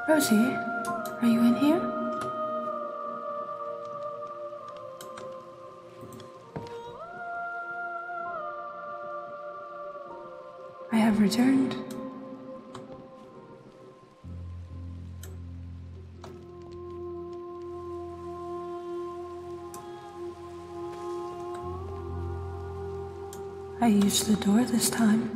Rosie, are you in here? I have returned. I used the door this time.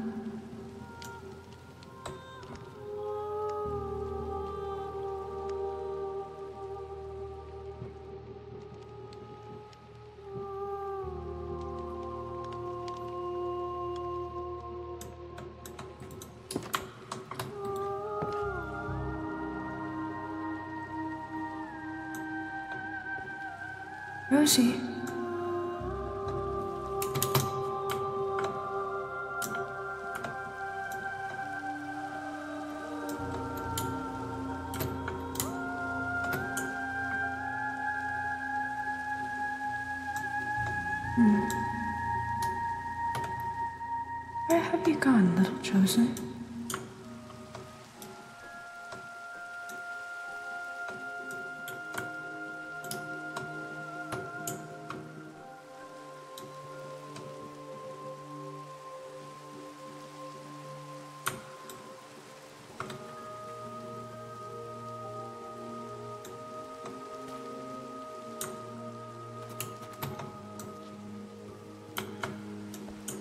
Rosie. Where have you gone, little chosen?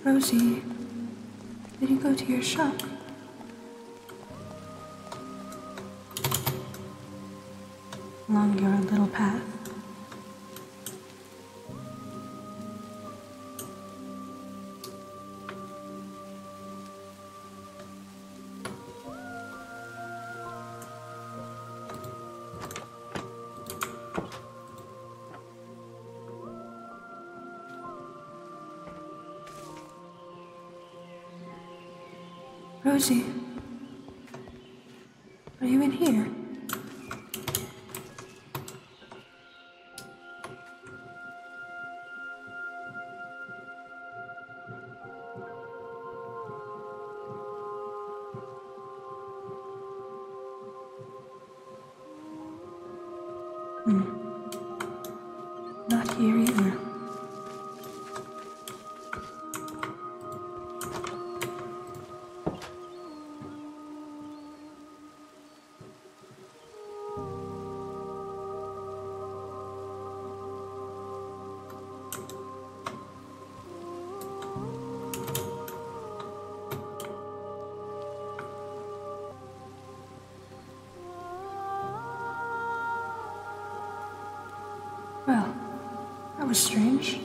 Rosie, did you go to your shop? Along your little path? Rosie, are you in here? Not here either. Well, that was strange.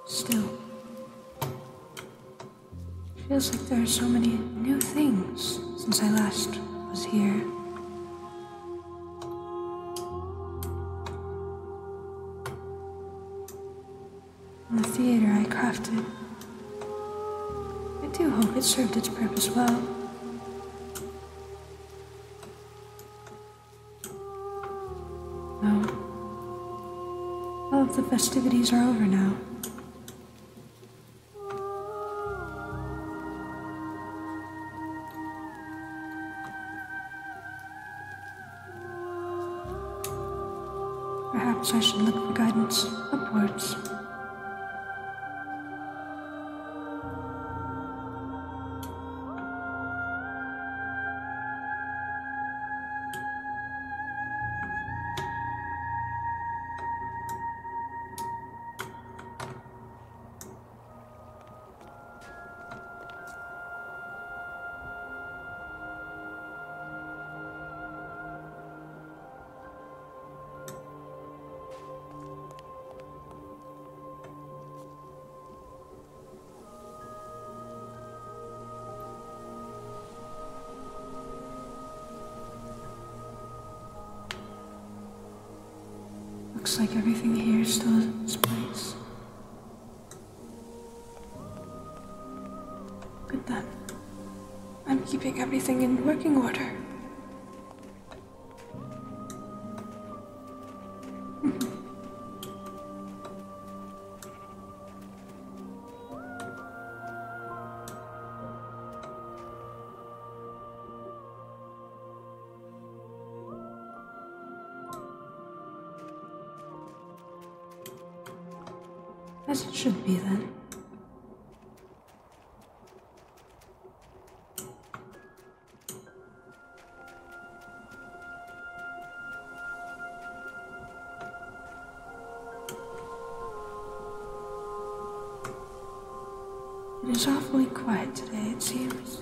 Still, feels like there are so many new things since I last was here. And the theater I crafted, I do hope it served its purpose well. No, all of the festivities are over now. Perhaps I should look for guidance upwards. Looks like everything here is still in its place. Good then. I'm keeping everything in working order. As it should be, then. It is awfully quiet today, it seems.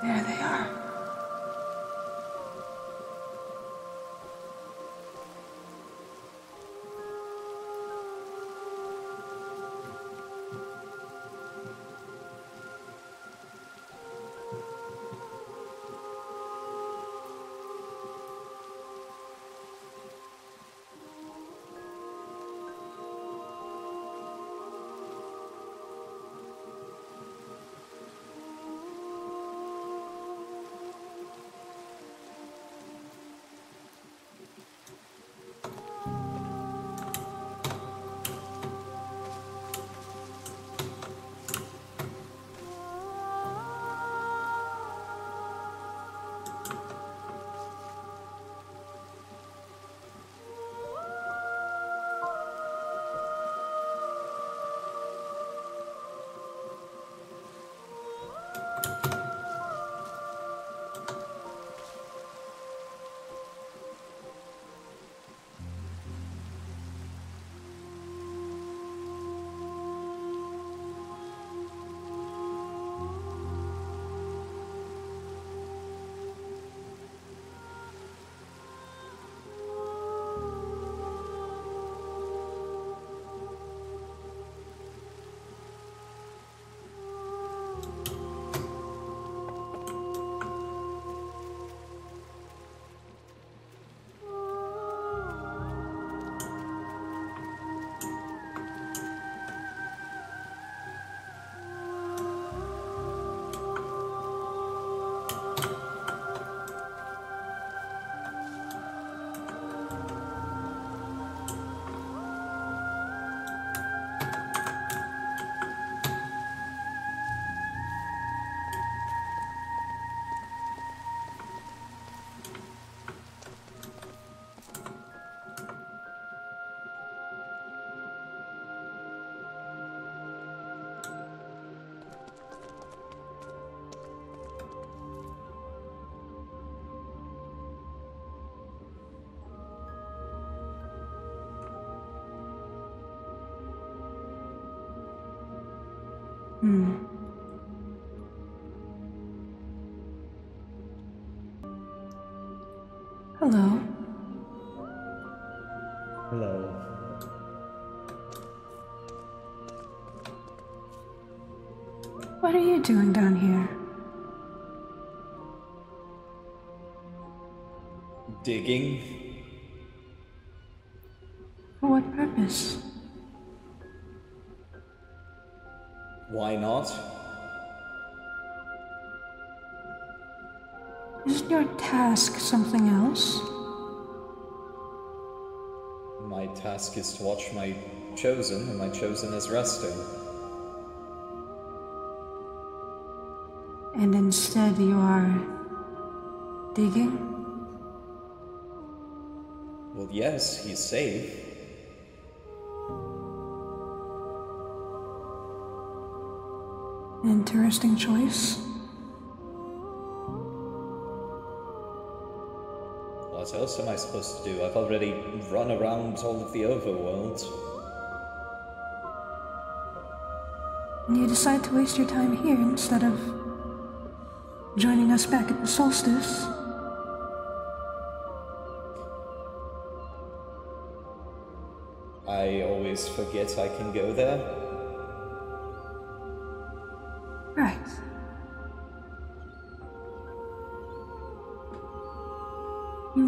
There they are. Hello. Hello. What are you doing down here? Digging? For what purpose? Why not? Isn't your task something else? My task is to watch my chosen, and my chosen is resting. And instead you are digging? Well, yes, he's safe. Interesting choice. What else am I supposed to do? I've already run around all of the overworld. And you decide to waste your time here instead of joining us back at the Solstice? I always forget I can go there. Right.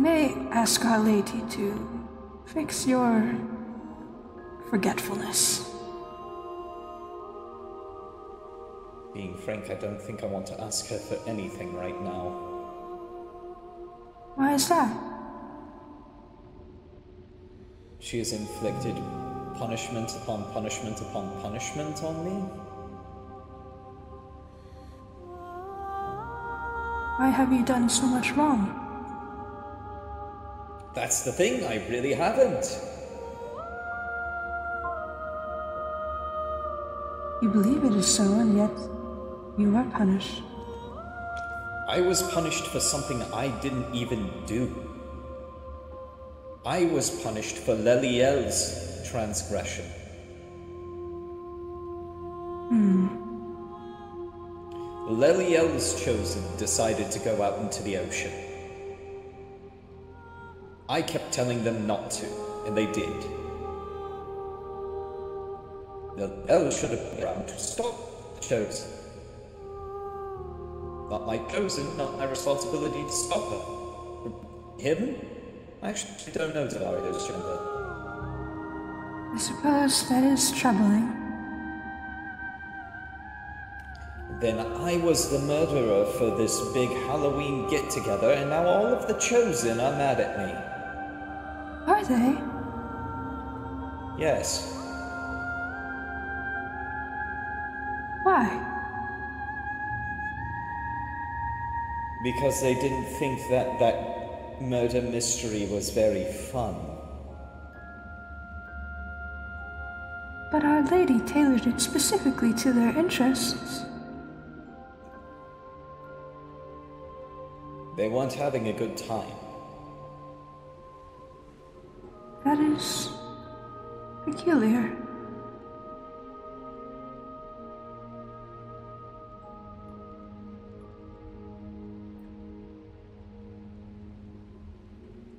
may ask Our Lady to fix your forgetfulness. Being frank, I don't think I want to ask her for anything right now. Why is that? She has inflicted punishment upon punishment upon punishment on me. Why have you done so much wrong? That's the thing, I really haven't. You believe it is so, and yet you were punished. I was punished for something I didn't even do. I was punished for Leliel's transgression. Leliel's chosen decided to go out into the ocean. I kept telling them not to, and they did. Leliel should have been around to stop the chosen. Not my chosen, not my responsibility to stop her. Him? I actually don't know Devario's gender. I suppose that is troubling. Then I was the murderer for this big Halloween get-together, and now all of the chosen are mad at me. Are they? Yes. Why? Because they didn't think that murder mystery was very fun. But Our Lady tailored it specifically to their interests. They weren't having a good time. That is peculiar.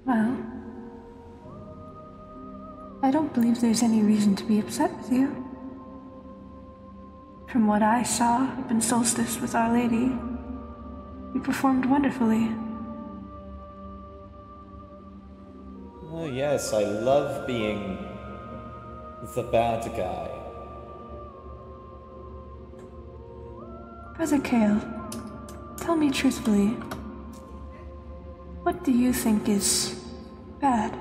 Well, I don't believe there's any reason to be upset with you. From what I saw up in Solstice with Our Lady, you performed wonderfully. Oh yes, I love being the bad guy. Brother Cael, tell me truthfully, what do you think is bad?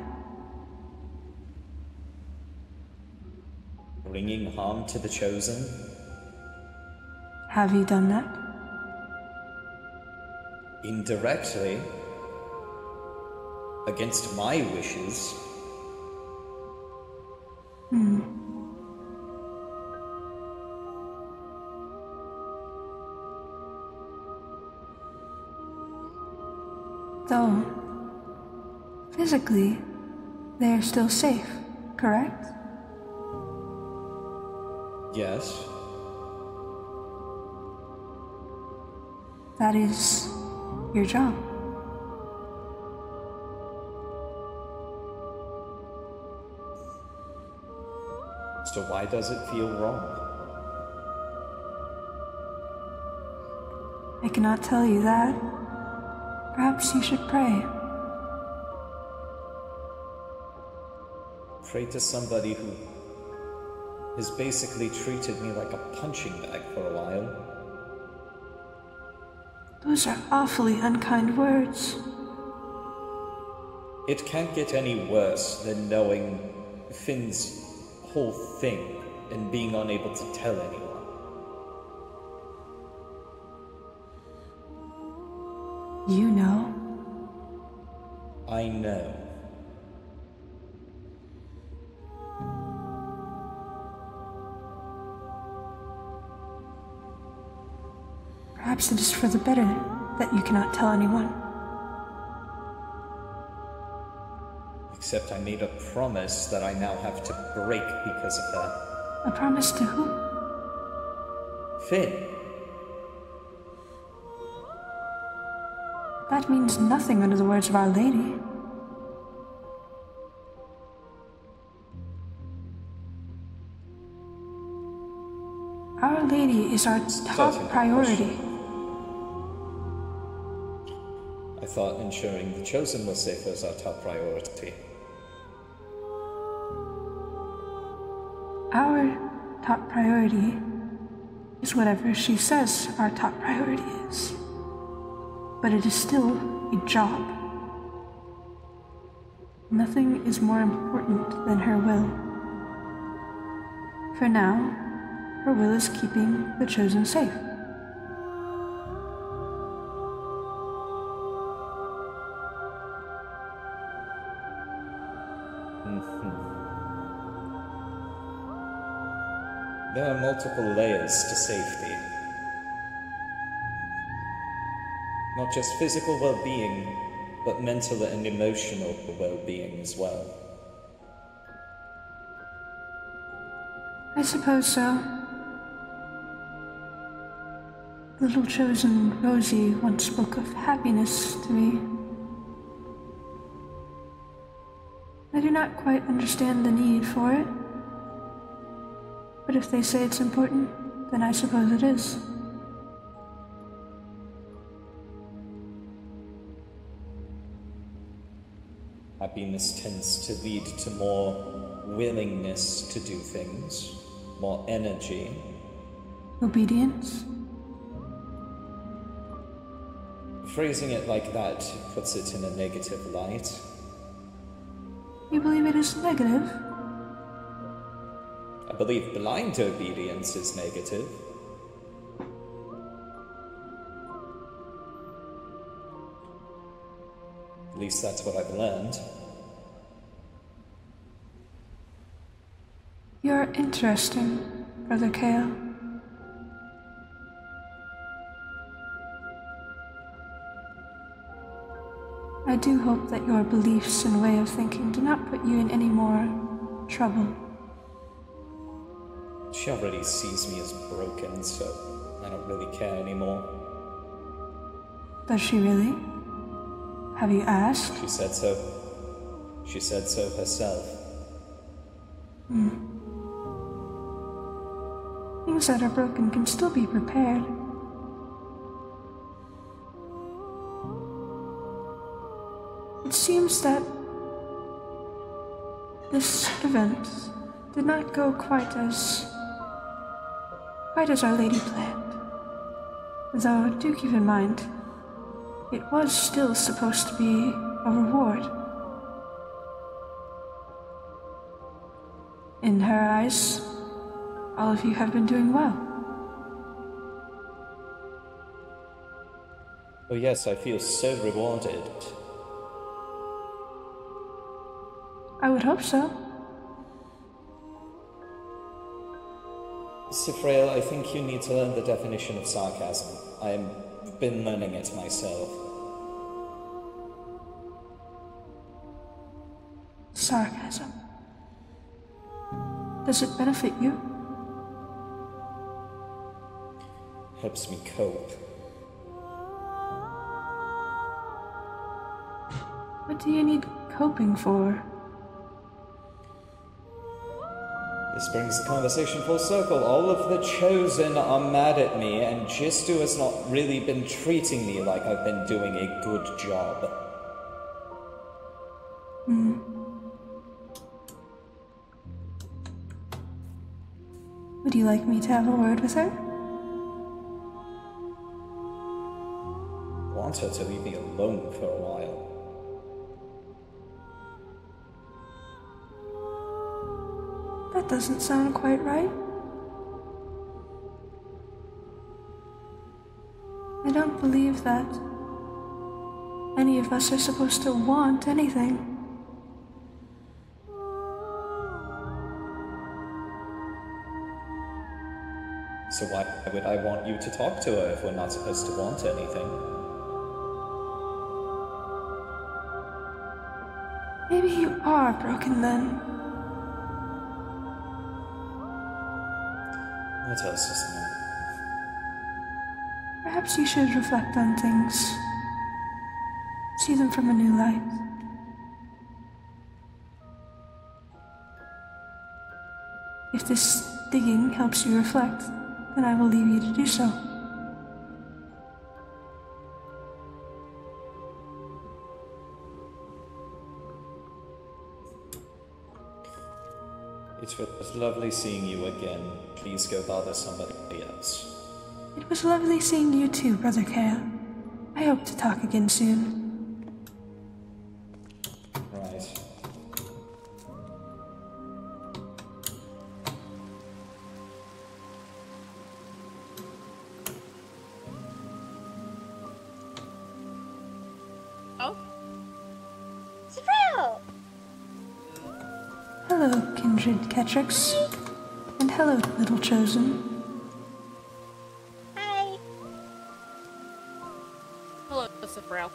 Bringing harm to the chosen? Have you done that? Indirectly. Against my wishes. Though, physically, they are still safe, correct? Yes. That is your job. So why does it feel wrong? I cannot tell you that. Perhaps you should pray. Pray to somebody who has basically treated me like a punching bag for a while. Those are awfully unkind words. It can't get any worse than knowing Finn's whole thing and being unable to tell anyone. You know. I know. Perhaps it is for the better that you cannot tell anyone. Except I made a promise that I now have to break because of that. A promise to who? Finn. That means nothing under the words of Our Lady. Our Lady is our top priority. I thought ensuring the Chosen was safe was our top priority. Our top priority is whatever she says our top priority is. But it is still a job. Nothing is more important than her will. For now, her will is keeping the Chosen safe. There are multiple layers to safety. Not just physical well-being, but mental and emotional well-being as well. I suppose so. The little Chosen Rosie once spoke of happiness to me. I do not quite understand the need for it. But if they say it's important, then I suppose it is. Happiness tends to lead to more willingness to do things, more energy. Obedience? Phrasing it like that puts it in a negative light. You believe it is negative? I believe blind obedience is negative. At least that's what I've learned. You're interesting, Brother Cael. I do hope that your beliefs and way of thinking do not put you in any more trouble. She already sees me as broken, so I don't really care anymore. Does she really? Have you asked? She said so. She said so herself. Things that are broken can still be repaired. It seems that this event did not go quite as Our Lady planned. Though, do keep in mind, it was still supposed to be a reward. In her eyes, all of you have been doing well. Oh yes, I feel so rewarded. I would hope so. Siphrael, I think you need to learn the definition of sarcasm. I've been learning it myself. Sarcasm. Does it benefit you? Helps me cope. What do you need coping for? This brings the conversation full circle. All of the Chosen are mad at me, and Jistu has not really been treating me like I've been doing a good job. Would you like me to have a word with her? I want her to leave me alone for a while. That doesn't sound quite right. I don't believe that any of us are supposed to want anything. So why would I want you to talk to her if we're not supposed to want anything? Maybe you are broken then. What else is there? Perhaps you should reflect on things. See them from a new light. If this digging helps you reflect, then I will leave you to do so. It was lovely seeing you again. Please go bother somebody else. It was lovely seeing you too, Brother Cael. I hope to talk again soon. Right. Oh? Siphrael! Hello, kindred Ketrix. And hello, little chosen. Hi. Hello, Siphrael.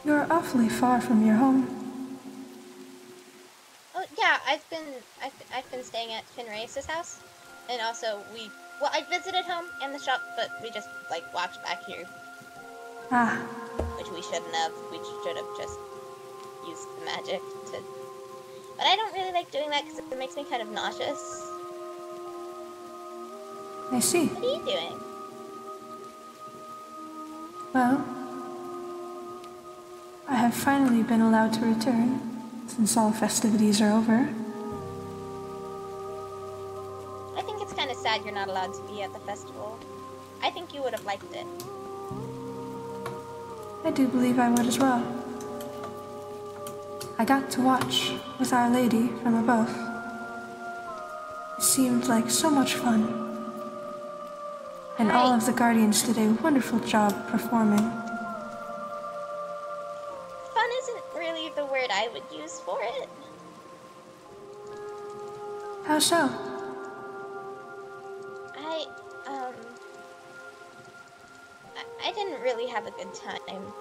You're awfully far from your home. Oh yeah, I've been staying at Finraeus's house, and also I visited home and the shop, but we just walked back here, Ah, which we shouldn't have. We should have just used the magic to. But I don't really like doing that because it makes me kind of nauseous. I see. What are you doing? Well, I have finally been allowed to return, since all festivities are over. I think it's kind of sad you're not allowed to be at the festival. I think you would have liked it. I do believe I would as well. I got to watch with Our Lady from above. It seemed like so much fun. And all of the Guardians did a wonderful job performing. Fun isn't really the word I would use for it. How so? I didn't really have a good time.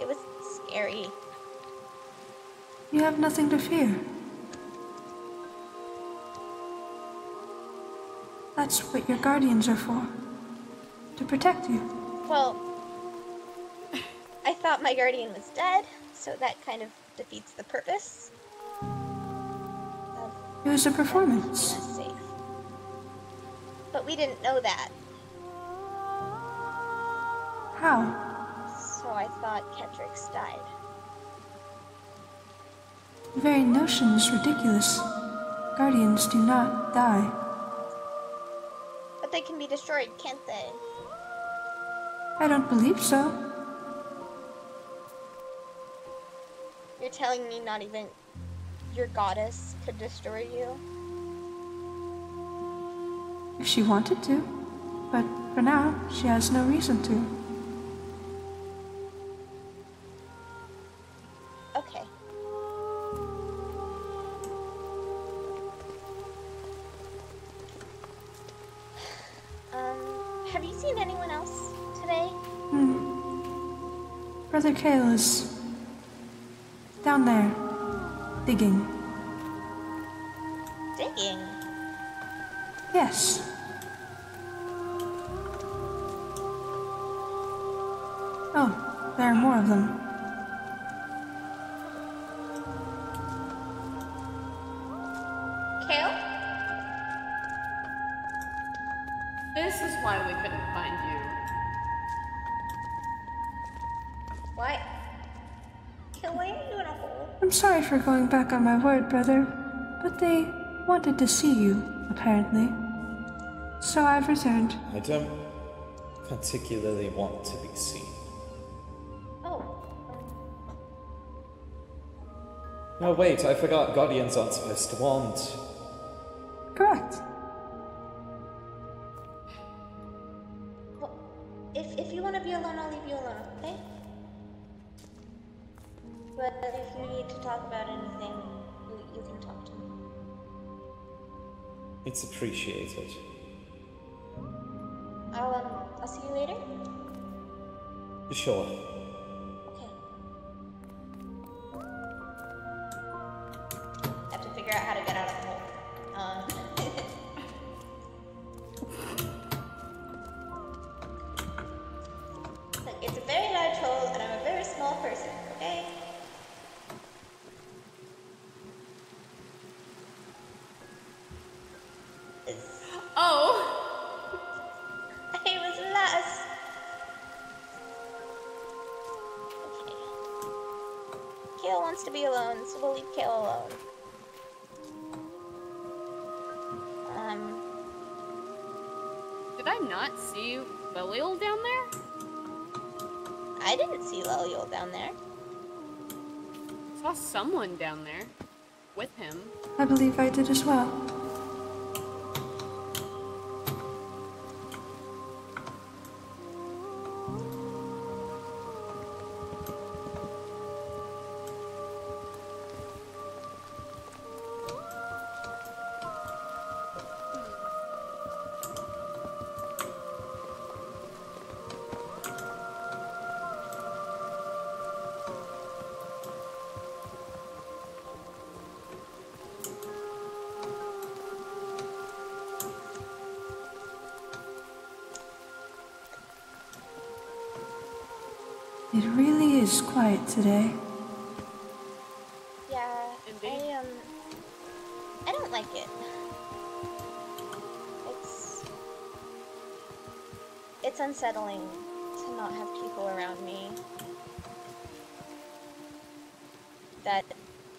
It was scary. You have nothing to fear. That's what your guardians are for. To protect you. Well, I thought my guardian was dead, so that kind of defeats the purpose. It was a performance. Keeping us safe. But we didn't know that, How? so I thought Ketrix died. The very notion is ridiculous. Guardians do not die. But they can be destroyed, can't they? I don't believe so. You're telling me not even your goddess could destroy you? If she wanted to. But for now, she has no reason to. Okay. Have you seen anyone else today? Brother Cael is down there, digging. Digging? Yes. Oh, there are more of them. Cael? This is why we couldn't find you. What? Cael, why are you in a hole? I'm sorry for going back on my word, brother, but they wanted to see you, apparently. So I've returned. I don't particularly want to be seen. Oh. No, wait, I forgot Guardians aren't supposed to want. Correct. Well, if you want to be alone, I'll leave you alone, okay? But if you need to talk about anything, you can talk to me. It's appreciated. I'll see you later? Sure. Okay. I have to figure out how to get out of the hole. Look, it's a very large hole, and I'm a very small person, okay? Oh! I was lost. Okay. Cael wants to to be alone, so we'll leave Cael alone. Did I not see Leliel down there? I didn't see Leliel down there. I saw someone down there with him. I believe I did as well. It really is quiet today. Yeah, Indeed. I don't like it. It's unsettling to not have people around me that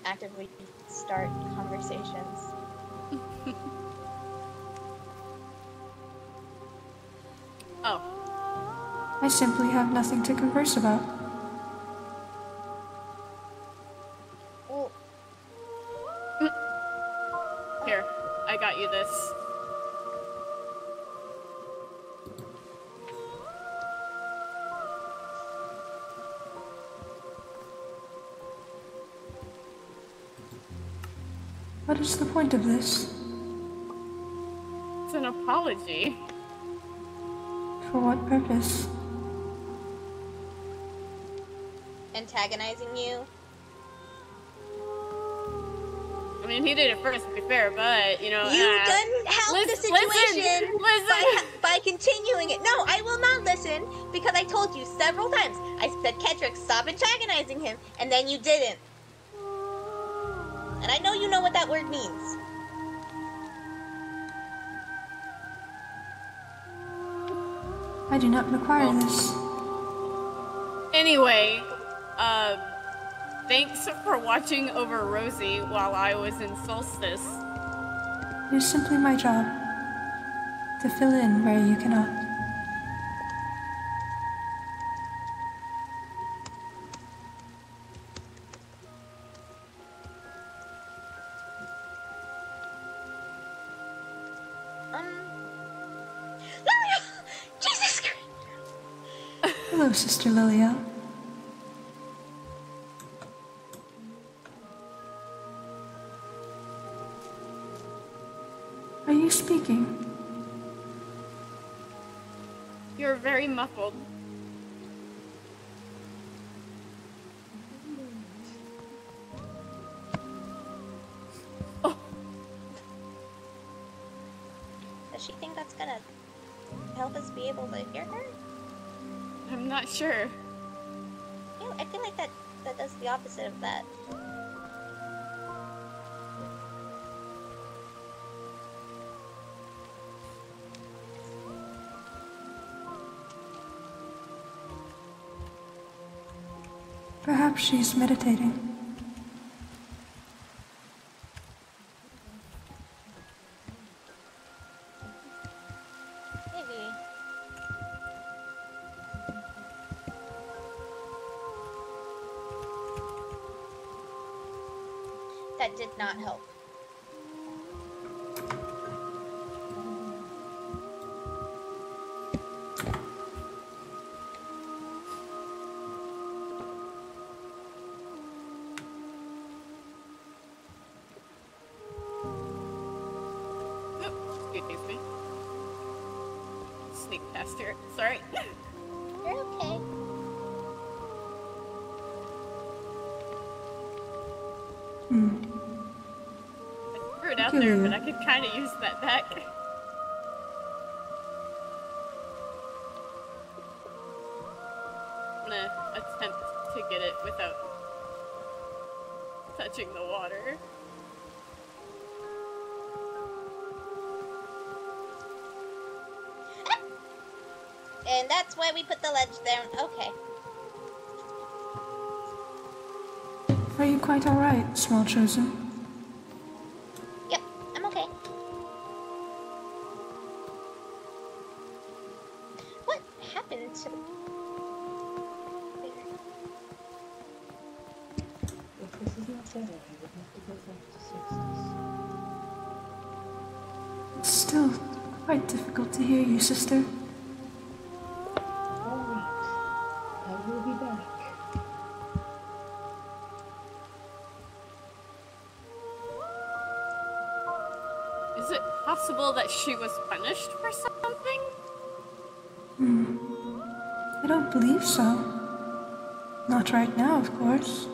actively start conversations. Oh. I simply have nothing to converse about. Well, Here, I got you this. What is the point of this? It's an apology. For what purpose? antagonizing you. I mean, he did it first, to be fair, but, you know... You didn't help the situation by continuing it. No, I will not listen, because I told you several times. I said, Ketrix, stop antagonizing him, and then you didn't. And I know you know what that word means. I do not require this. Anyway, thanks for watching over Rosie while I was in Solstice. It is simply my job to fill in where you cannot. Leliel! Jesus Christ! Hello, Sister Leliel. Are you speaking? You're very muffled. Oh. Does she think that's gonna help us be able to hear her? I'm not sure. You know, I feel like that does the opposite of that. Perhaps she's meditating. Maybe. That did not help. Excuse me. Sneak past here. Sorry. You're okay. I threw it out there, but I could kind of use that back. I'm gonna attempt to get it without touching the water. And that's why we put the ledge down. Okay. Are you quite alright, small chosen. Yep, I'm okay. What happened to... If this is not better, I would have to go back to Solstice. It's still quite difficult to hear you, sister. Alright, I will be back. Is it possible that she was punished for something? I don't believe so. Not right now, of course.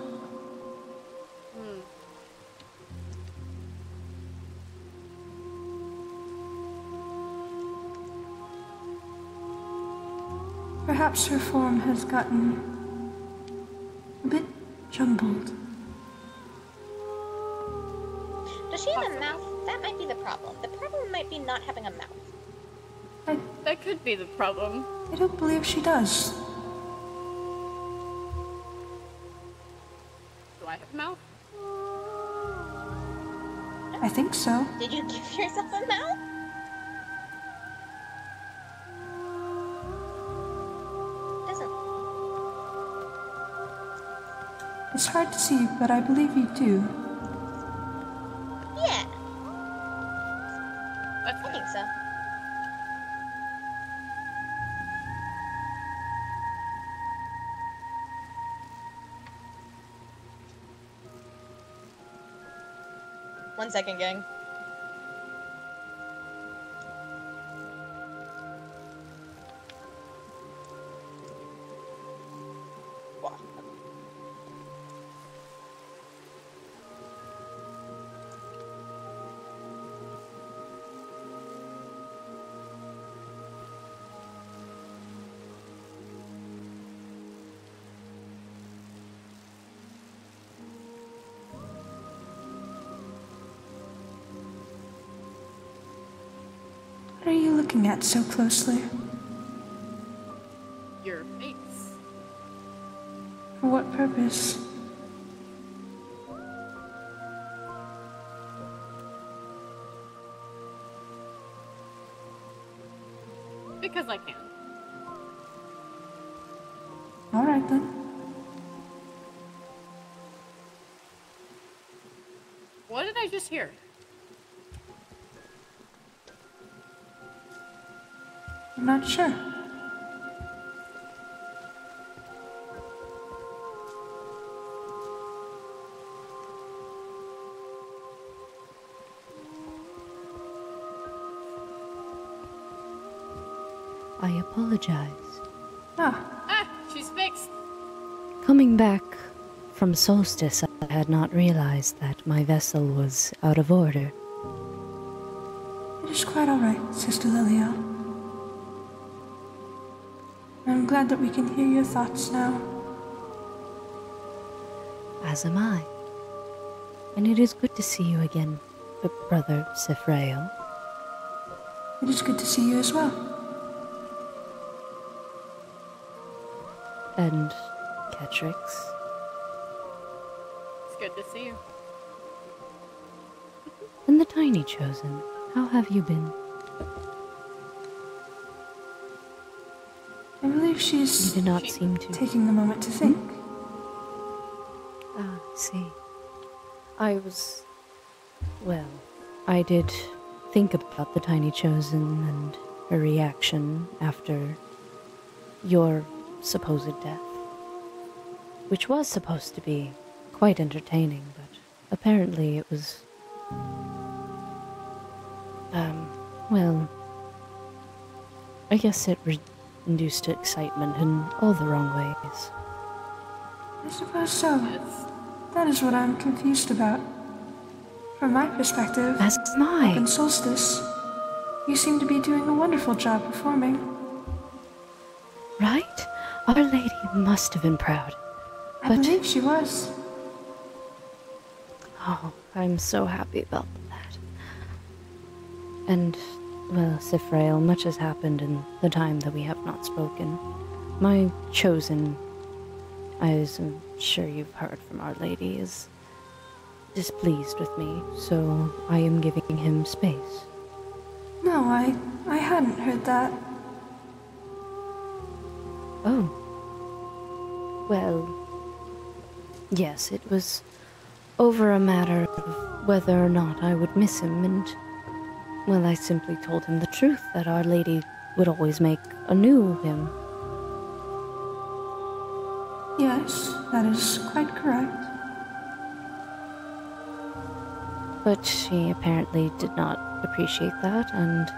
Perhaps her form has gotten a bit jumbled. Does she have a mouth? That might be the problem. The problem might be not having a mouth. That could be the problem. I don't believe she does. Do I have a mouth? I think so. Did you give yourself a mouth? Doesn't. It's hard to see, but I believe you do. Yeah, That's I think so. One second, gang. Wow. What are you looking at so closely? your face. For what purpose? Because I can. All right then. What did I just hear? I'm not sure. I apologize. Ah, she's fixed. Coming back from Solstice, I had not realized that my vessel was out of order. It is quite all right, Sister Leliel. I'm glad that we can hear your thoughts now. As am I. And it is good to see you again, Brother Siphrael. It is good to see you as well. And Ketrix. It's good to see you. And the Tiny Chosen. How have you been? I believe You she's did not seem to. taking the moment to think. Ah, I see. Well, I did think about the Tiny Chosen and her reaction after your supposed death. Which was supposed to be quite entertaining, but apparently it was... well... I guess it induced excitement in all the wrong ways. I suppose so. Yes. That is what I'm confused about. From my perspective, As am I. in Solstice, you seem to be doing a wonderful job performing. Right? Our Lady must have been proud. I But- believe she was. Oh, I'm so happy about that. And, well, Siphrael, much has happened in the time that we have not spoken. My chosen, as I'm sure you've heard from Our Lady, is displeased with me, so I am giving him space. No, I hadn't heard that. Oh. Well, yes, it was over a matter of whether or not I would miss him, and, well, I simply told him the truth, that Our Lady would always make a new him. Yes, that is quite correct. But she apparently did not appreciate that, and,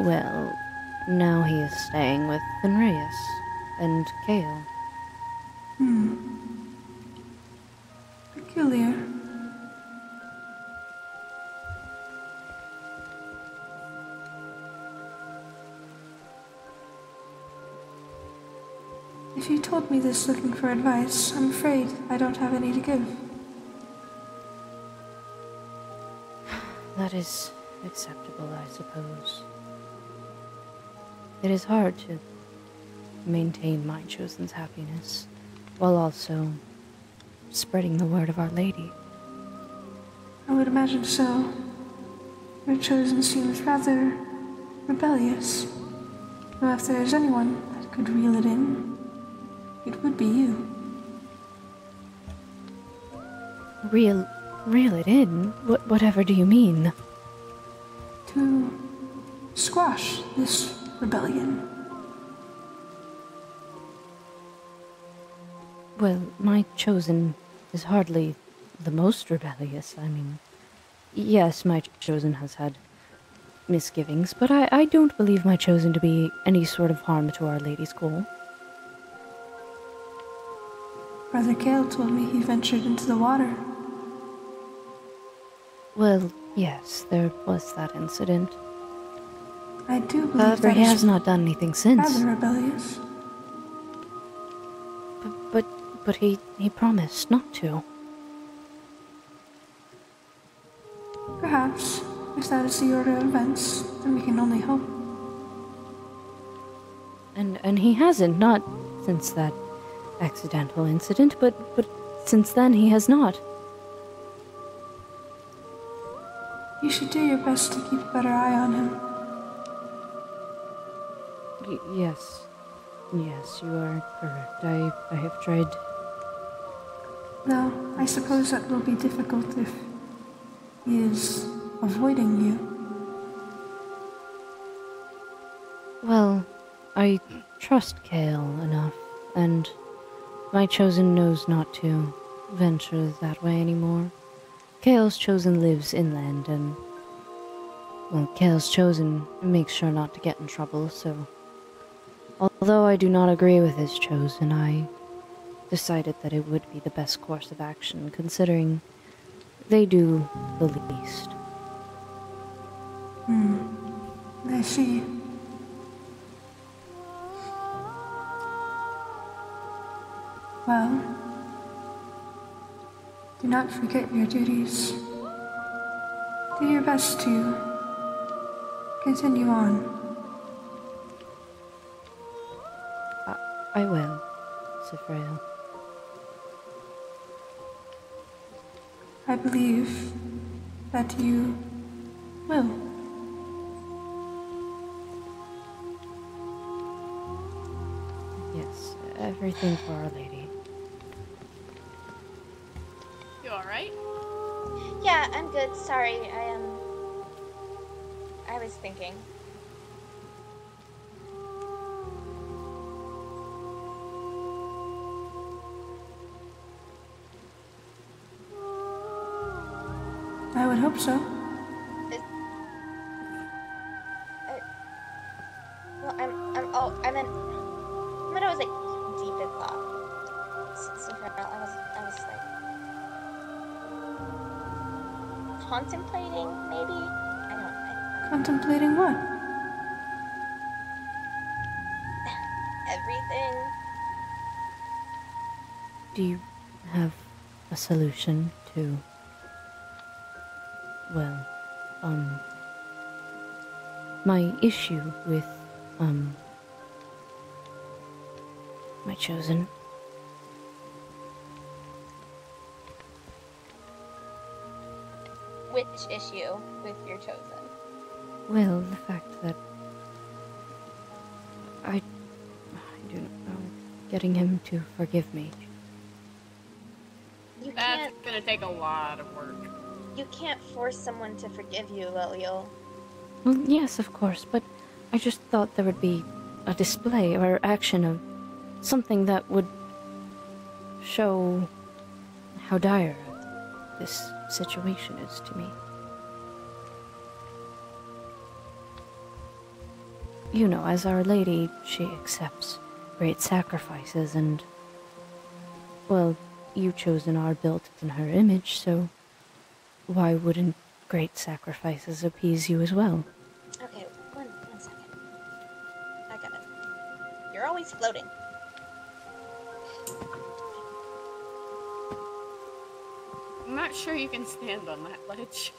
well, now he is staying with Fenris and Cael. Peculiar. If you told me this looking for advice, I'm afraid I don't have any to give. That is acceptable, I suppose. It is hard to maintain my chosen's happiness, while also spreading the word of Our Lady. I would imagine so. Your chosen seems rather rebellious. Though if there is anyone that could reel it in, it would be you. Reel it in? Whatever do you mean? To squash this rebellion. Well, my chosen is hardly the most rebellious. I mean, yes, my chosen has had misgivings, but I don't believe my chosen to be any sort of harm to Our Lady's goal. Brother Cael told me he ventured into the water. Well, yes, there was that incident. I do believe However, that he is has not done anything since. rather rebellious. But he promised not to. Perhaps, if that is the order of events, then we can only hope. And he hasn't, not since that accidental incident, but since then he has not. You should do your best to keep a better eye on him. Yes, you are correct. I have tried. Though, I suppose that will be difficult if he is avoiding you. Well, I trust Cael enough, and my chosen knows not to venture that way anymore. Cael's chosen lives inland, and, well, Cael's chosen makes sure not to get in trouble, so although I do not agree with his chosen, I decided that it would be the best course of action, considering they do the least. I see. Well, do not forget your duties. Do your best to continue on. I will, Siphrael. I believe that you will. Yes, everything for Our Lady. You alright? Yeah, I'm good. Sorry, I was thinking. I would hope so. Well, I'm in I was like deep in thought. Siphrael, I was like contemplating, maybe? I Contemplating what? everything. Do you have a solution to, well, my issue with, my chosen? Which issue with your chosen? Well, the fact that I do not know, getting him to forgive me. That's gonna take a lot of work. You can't force someone to forgive you, Leliel. Well, yes, of course, but I just thought there would be a display or action of something that would show how dire this situation is to me. You know, as Our Lady, she accepts great sacrifices and, well, you chosen are built in her image, so why wouldn't great sacrifices appease you as well? Okay, one second. I got it. You're always floating. I'm not sure you can stand on that ledge.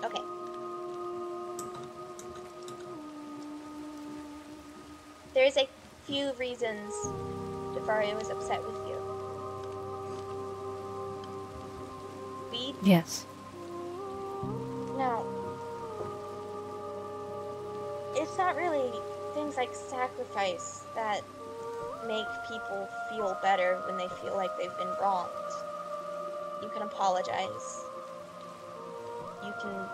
Okay. There's a few reasons Devario is upset with you. Yes. Now, it's not really things like sacrifice that make people feel better when they feel like they've been wronged. You can apologize. You can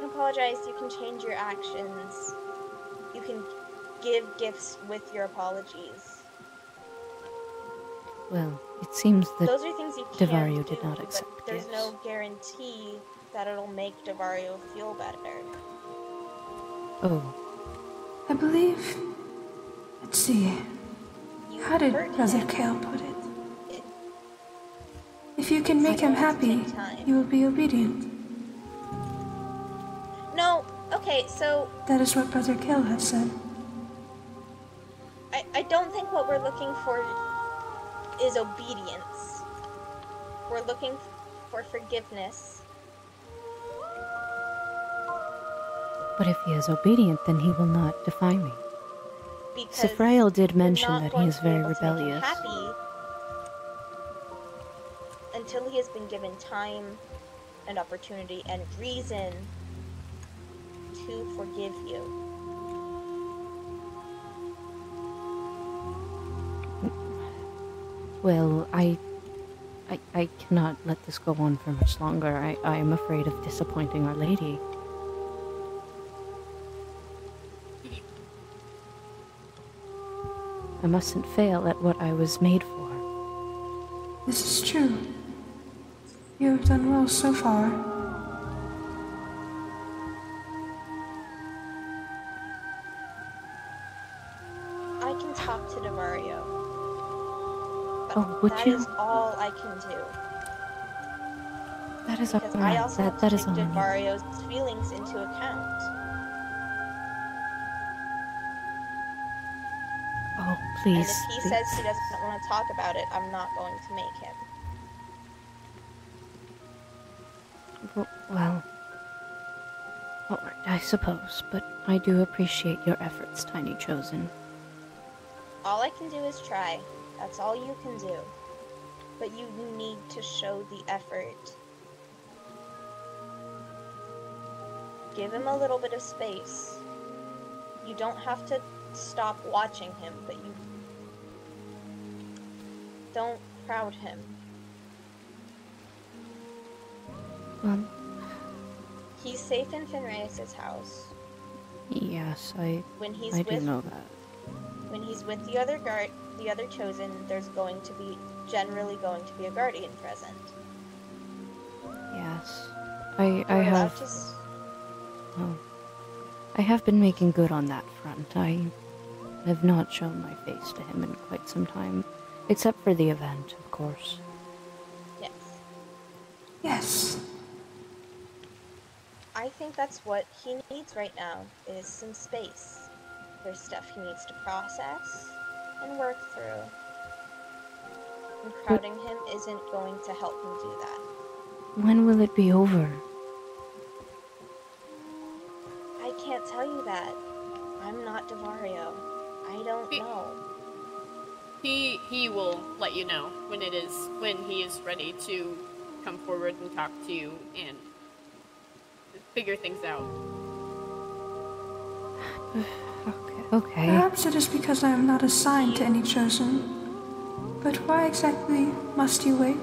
apologize, you can change your actions. You can give gifts with your apologies. Well, it seems that Those are things you can't Devario do, did not accept but there's gifts. no guarantee that it'll make Devario feel better. Oh. I believe... Let's see. You How did hurt Brother him. Cael put it? If you can make him going to happy, take time. you will be obedient. No, okay, so That is what Brother Cael has said. I don't think what we're looking for is obedience. We're looking for forgiveness. But if he is obedient, then he will not defy me. Because Siphrael did you're mention not that going he is to be very able to make him rebellious. happy until he has been given time and opportunity and reason to forgive you. Well, I cannot let this go on for much longer. I am afraid of disappointing Our Lady. I mustn't fail at what I was made for. This is true. You have done well so far. I can talk to Devario. But Oh, would that you? is all I can do. That is all Because I right. also have That to is take all I need. Devario's feelings into account. Oh, And please. if he please. says he doesn't want to talk about it, I'm not going to make him. Well, alright, I suppose, but I do appreciate your efforts, Tiny Chosen. All I can do is try. That's all you can do. But you need to show the effort. Give him a little bit of space. You don't have to stop watching him, but you don't crowd him. Well, He's safe in Fenris's house. yes, When he's I do with know that. when he's with the other chosen, there's generally going to be a guardian present. Yes. I You're allowed have... to Oh. I have been making good on that front. I have not shown my face to him in quite some time. Except for the event, of course. Yes. Yes. I think that's what he needs right now, is some space. There's stuff he needs to process and work through. And crowding him isn't going to help him do that. When will it be over? he will let you know when he is ready to come forward and talk to you and figure things out. Okay. Perhaps it is because I am not assigned to any chosen. But why exactly must you wait?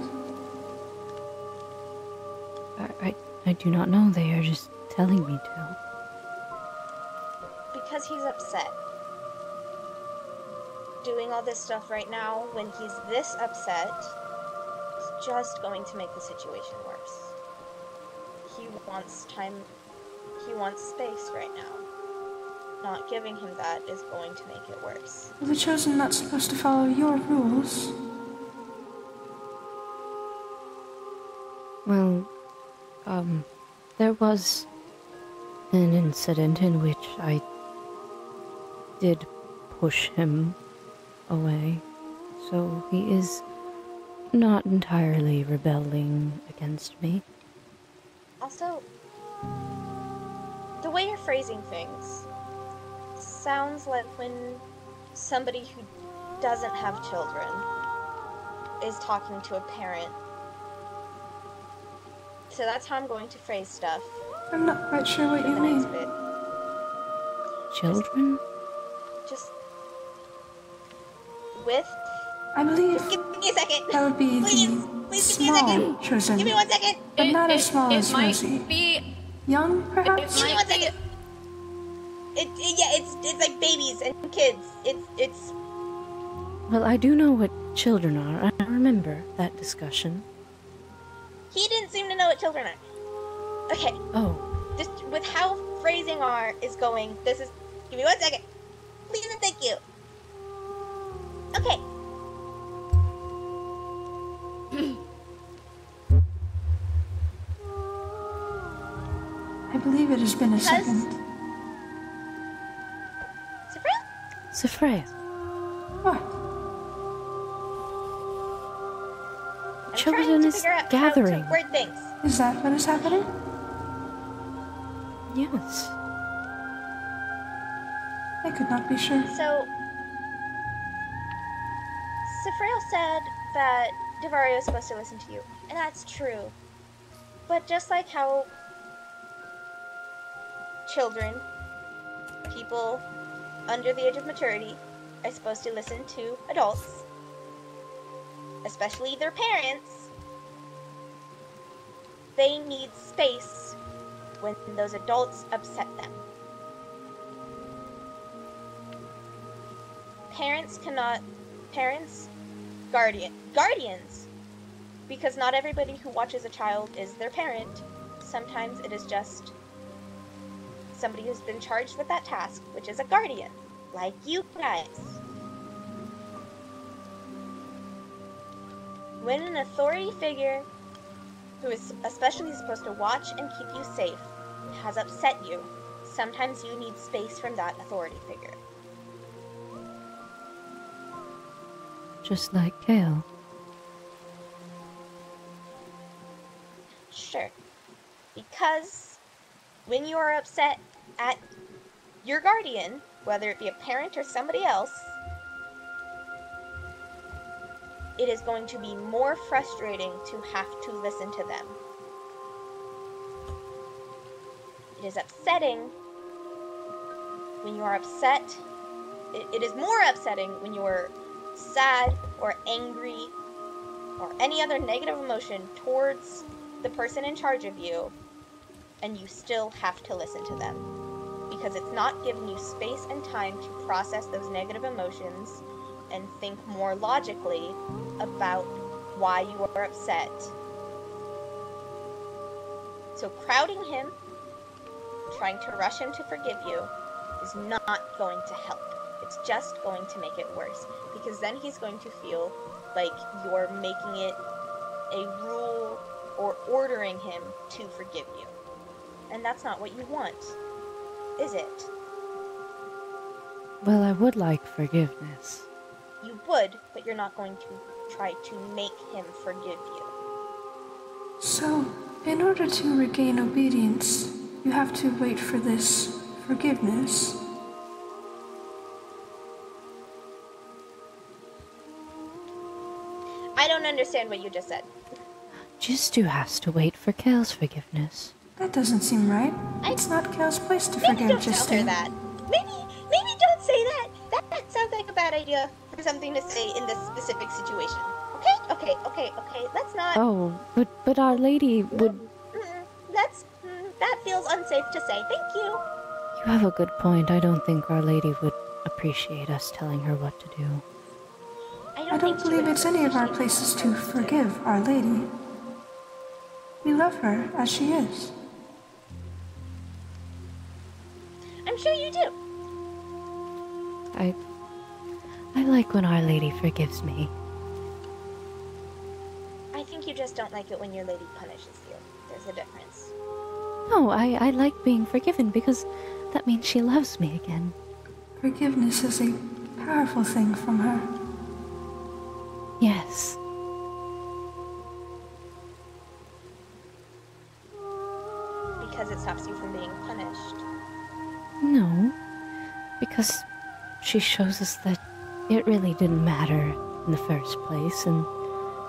I do not know. They are just telling me to. Because he's upset. Doing all this stuff right now, when he's this upset, is just going to make the situation worse. He wants time, he wants space right now. Not giving him that is going to make it worse. Are the chosen not supposed to follow your rules? Well, there was an incident in which I did push him away, so he is not entirely rebelling against me. Also, the way you're phrasing things sounds like when somebody who doesn't have children is talking to a parent. So that's how I'm going to phrase stuff. I'm not quite sure what you The mean. next bit. Children? Just with. I believe Just give me a second. that would be Please the give me a small second. chosen, Give me 1 second. but not as small as might Rosie. be. Young, perhaps? Give me 1 second. It's like babies and kids. It's. Well, I do know what children are. I remember that discussion. He didn't seem to know what children are. Okay. Oh. Just with how phrasing is going, this is. Give me 1 second. Please and thank you. Okay. I believe it has been a second. Siphrael? Siphrael. What? I'm Chosen trying to is figure out gathering. how to word things. Is that what is happening? Yes. I could not be sure. So, Siphrael said that Devario is supposed to listen to you, and that's true. But just like how children, people under the age of maturity, are supposed to listen to adults, especially their parents, they need space when those adults upset them. Guardians, because not everybody who watches a child is their parent. Sometimes it is just somebody who's been charged with that task, which is a guardian, like you guys. When an authority figure, who is especially supposed to watch and keep you safe, has upset you, sometimes you need space from that authority figure. Just like Cael. Sure. Because when you are upset at your guardian, whether it be a parent or somebody else, it is going to be more frustrating to have to listen to them. It is upsetting when you are upset. It is more upsetting when you are sad or angry or any other negative emotion towards the person in charge of you, and you still have to listen to them because it's not giving you space and time to process those negative emotions and think more logically about why you are upset. So crowding him, trying to rush him to forgive you, is not going to help. It's just going to make it worse, because then he's going to feel like you're making it a rule or ordering him to forgive you. And that's not what you want, is it? Well, I would like forgiveness. You would, but you're not going to try to make him forgive you. So, in order to regain obedience, you have to wait for this forgiveness. understand what you just said. Jistu has to wait for Cael's forgiveness. That doesn't seem right. It's not Cael's place to Maybe forgive don't tell her Jistu. that. Maybe don't say that. That sounds like a bad idea for something to say in this specific situation. Okay. Let's not. Oh, but Our Lady would... That feels unsafe to say. Thank you. You have a good point. I don't think Our Lady would appreciate us telling her what to do. I don't believe it's any of our places to forgive Our Lady. We love her as she is. I'm sure you do. I like when Our Lady forgives me. I think you just don't like it when your lady punishes you. There's a difference. No, I like being forgiven because that means she loves me again. Forgiveness is a powerful thing from her. Yes. Because it stops you from being punished. No, because she shows us that it really didn't matter in the first place, and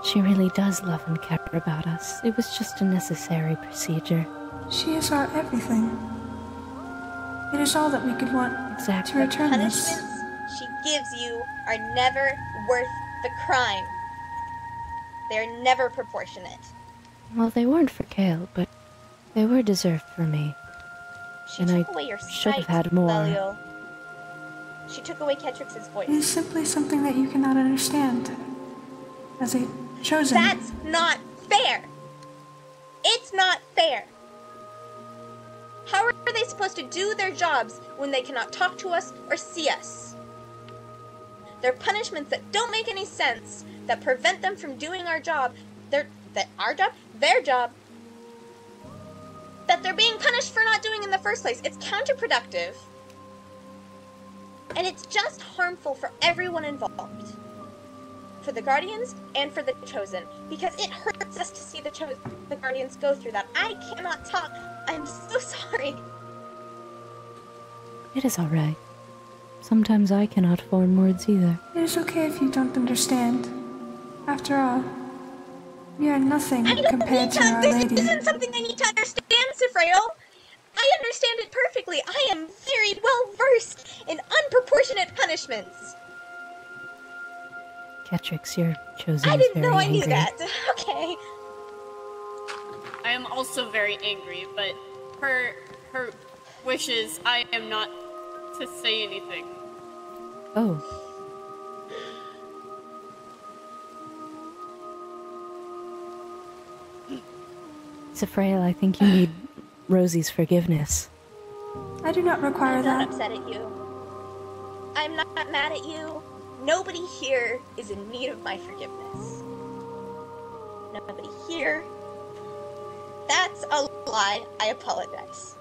she really does love and care about us. It was just a necessary procedure. She is our everything. It is all that we could want to return this. Punishments she gives you are never worth the crime. They're never proportionate. Well, they weren't for Cael, but they were deserved for me. She and took I away your should have sight, had more. Leliel. She took away Ketrix's voice. It is simply something that you cannot understand. As a chosen... That's not fair! It's not fair! How are they supposed to do their jobs when they cannot talk to us or see us? They're punishments that don't make any sense, that prevent them from doing our job, their job, that they're being punished for not doing in the first place. It's counterproductive. And it's just harmful for everyone involved. For the Guardians and for the Chosen. Because it hurts us to see the Guardians go through that. I cannot talk. I'm so sorry. It is alright. Sometimes I cannot form words either. It is okay if you don't understand. After all, we are nothing compared to Our Lady. This isn't something I need to understand, Siphrael. I understand it perfectly. I am very well versed in unproportionate punishments. Ketrix, your chosen I is didn't very know I angry. knew that. Okay. I am also very angry, but her wishes, I am not to say anything. Oh. Siphrael, I think you need Rosie's forgiveness. I do not require I'm not that. upset at you. I'm not mad at you. Nobody here is in need of my forgiveness. Nobody here. That's a lie. I apologize.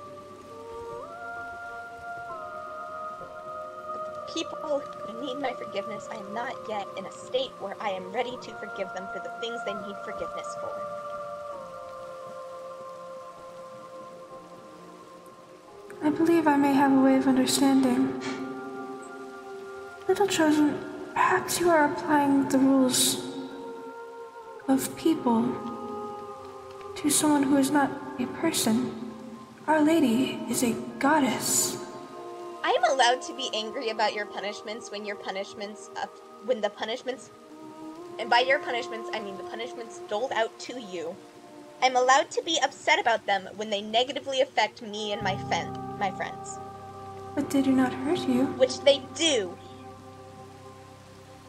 But the people who need my forgiveness, I am not yet in a state where I am ready to forgive them for the things they need forgiveness for. I believe I may have a way of understanding. Little Chosen, perhaps you are applying the rules of people to someone who is not a person. Our Lady is a goddess. I am allowed to be angry about your punishments when the punishments, and by your punishments, I mean the punishments doled out to you. I'm allowed to be upset about them when they negatively affect me and my friends. But they do not hurt you. Which they do.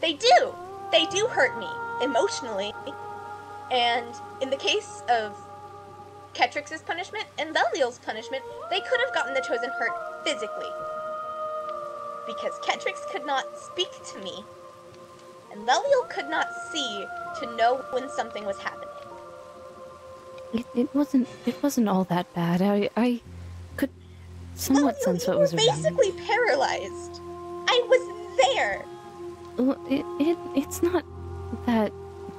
They do! They do hurt me, emotionally. And in the case of Ketrix's punishment and Leliel's punishment, they could have gotten the Chosen hurt physically. Because Ketrix could not speak to me, and Leliel could not see to know when something was happening. It wasn't all that bad. I could somewhat Leliel, sense what was around. You were basically paralyzed. I was there. Well, it's not that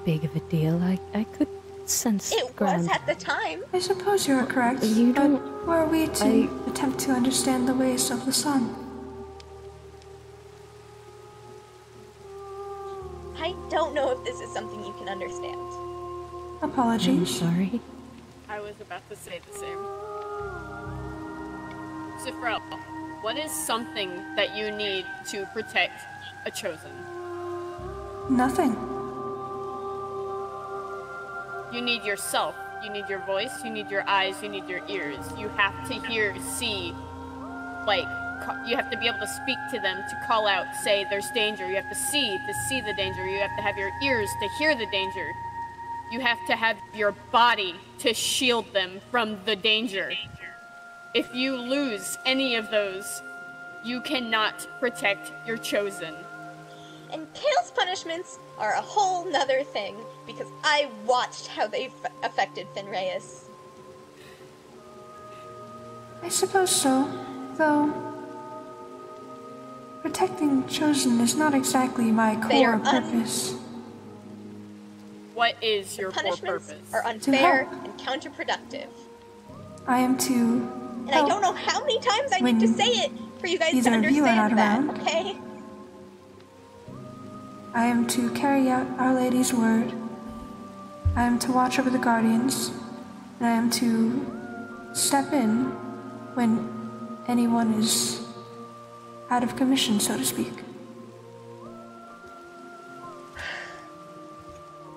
big of a deal. I could sense It ground. was at the time. I suppose you are correct, You but don't- who are we to attempt to understand the ways of the sun? I don't know if this is something you can understand. I'm Apologies. sorry. I was about to say the same. Siphrael, what is something that you need to protect a chosen? Nothing. You need yourself. You need your voice. You need your eyes. You need your ears. You have to hear, see, like, you have to be able to speak to them, to call out, say there's danger. You have to see the danger. You have to have your ears to hear the danger. You have to have your body to shield them from the danger. If you lose any of those, you cannot protect your chosen. And Cael's punishments are a whole nother thing, because I watched how they affected Fenreyes. I suppose so, though protecting chosen is not exactly my They core are purpose. What is your core Punishments purpose? are unfair help. and counterproductive. I am to And I help don't know how many times I when need to say it for you guys to either of you are not understand that, around. okay? I am to carry out Our Lady's word. I am to watch over the guardians, and I am to step in when anyone is out of commission, so to speak.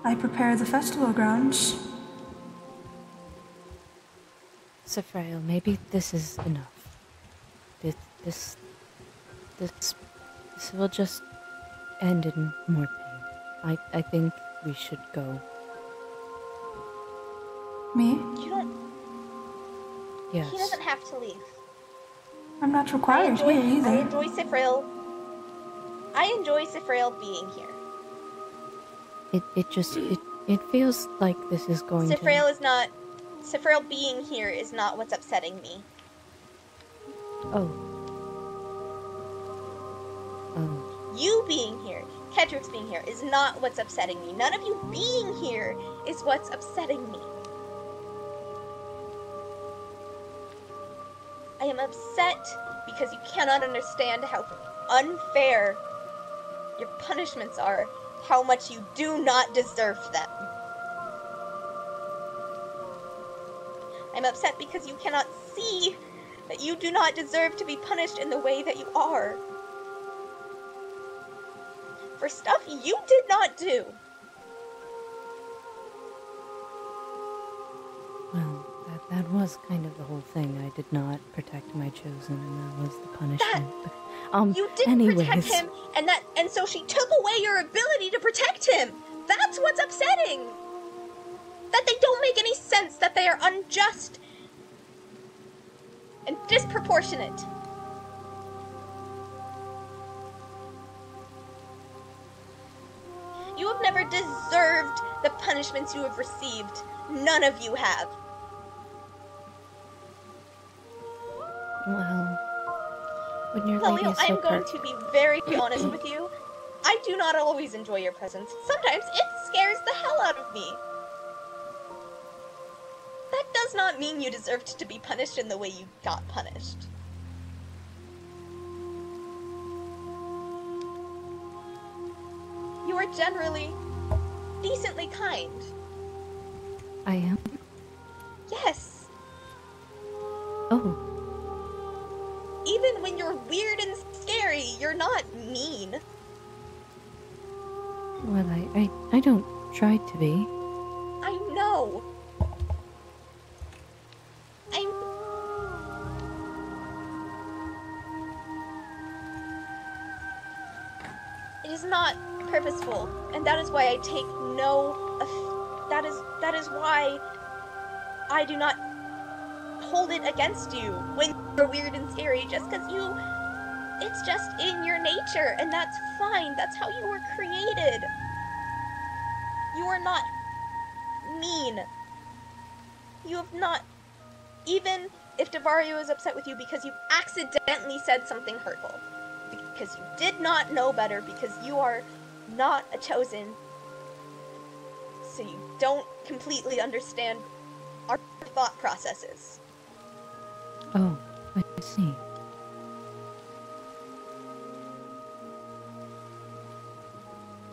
I prepare the festival grounds. Siphrael, maybe this is enough. This will just end in more pain. I think we should go. Me? You don't... Yes. He doesn't have to leave. I'm not required here I either. enjoy Siphrael. I enjoy Siphrael being here. It feels like this is going Siphrael to... is not... Siphrael being here is not what's upsetting me. Oh. You being here, Ketrix being here, is not what's upsetting me. None of you being here is what's upsetting me. I am upset because you cannot understand how unfair your punishments are, how much you do not deserve them. I'm upset because you cannot see that you do not deserve to be punished in the way that you are. For stuff you did not do. Well, that was kind of the whole thing. I did not protect my chosen, and that was the punishment. You didn't anyways. protect him, and so she took away your ability to protect him. That's what's upsetting. That they don't make any sense, that they are unjust and disproportionate. You have never deserved the punishments you have received. None of you have. Well, when your lady Leliel, is so I'm going to be very honest with you. I do not always enjoy your presence. Sometimes it scares the hell out of me. That does not mean you deserved to be punished in the way you got punished. You are generally decently kind. I am? Yes. Oh. Even when you're weird and scary, you're not mean. Well, I don't try to be. I know. It is not purposeful, and that is why I take no... That is why I do not hold it against you when you're weird and scary, just because you... It's just in your nature, and that's fine. That's how you were created. You are not mean. You have not... Even if Devario is upset with you because you accidentally said something hurtful, because you did not know better, because you are not a chosen, so you don't completely understand our thought processes. Oh, I see.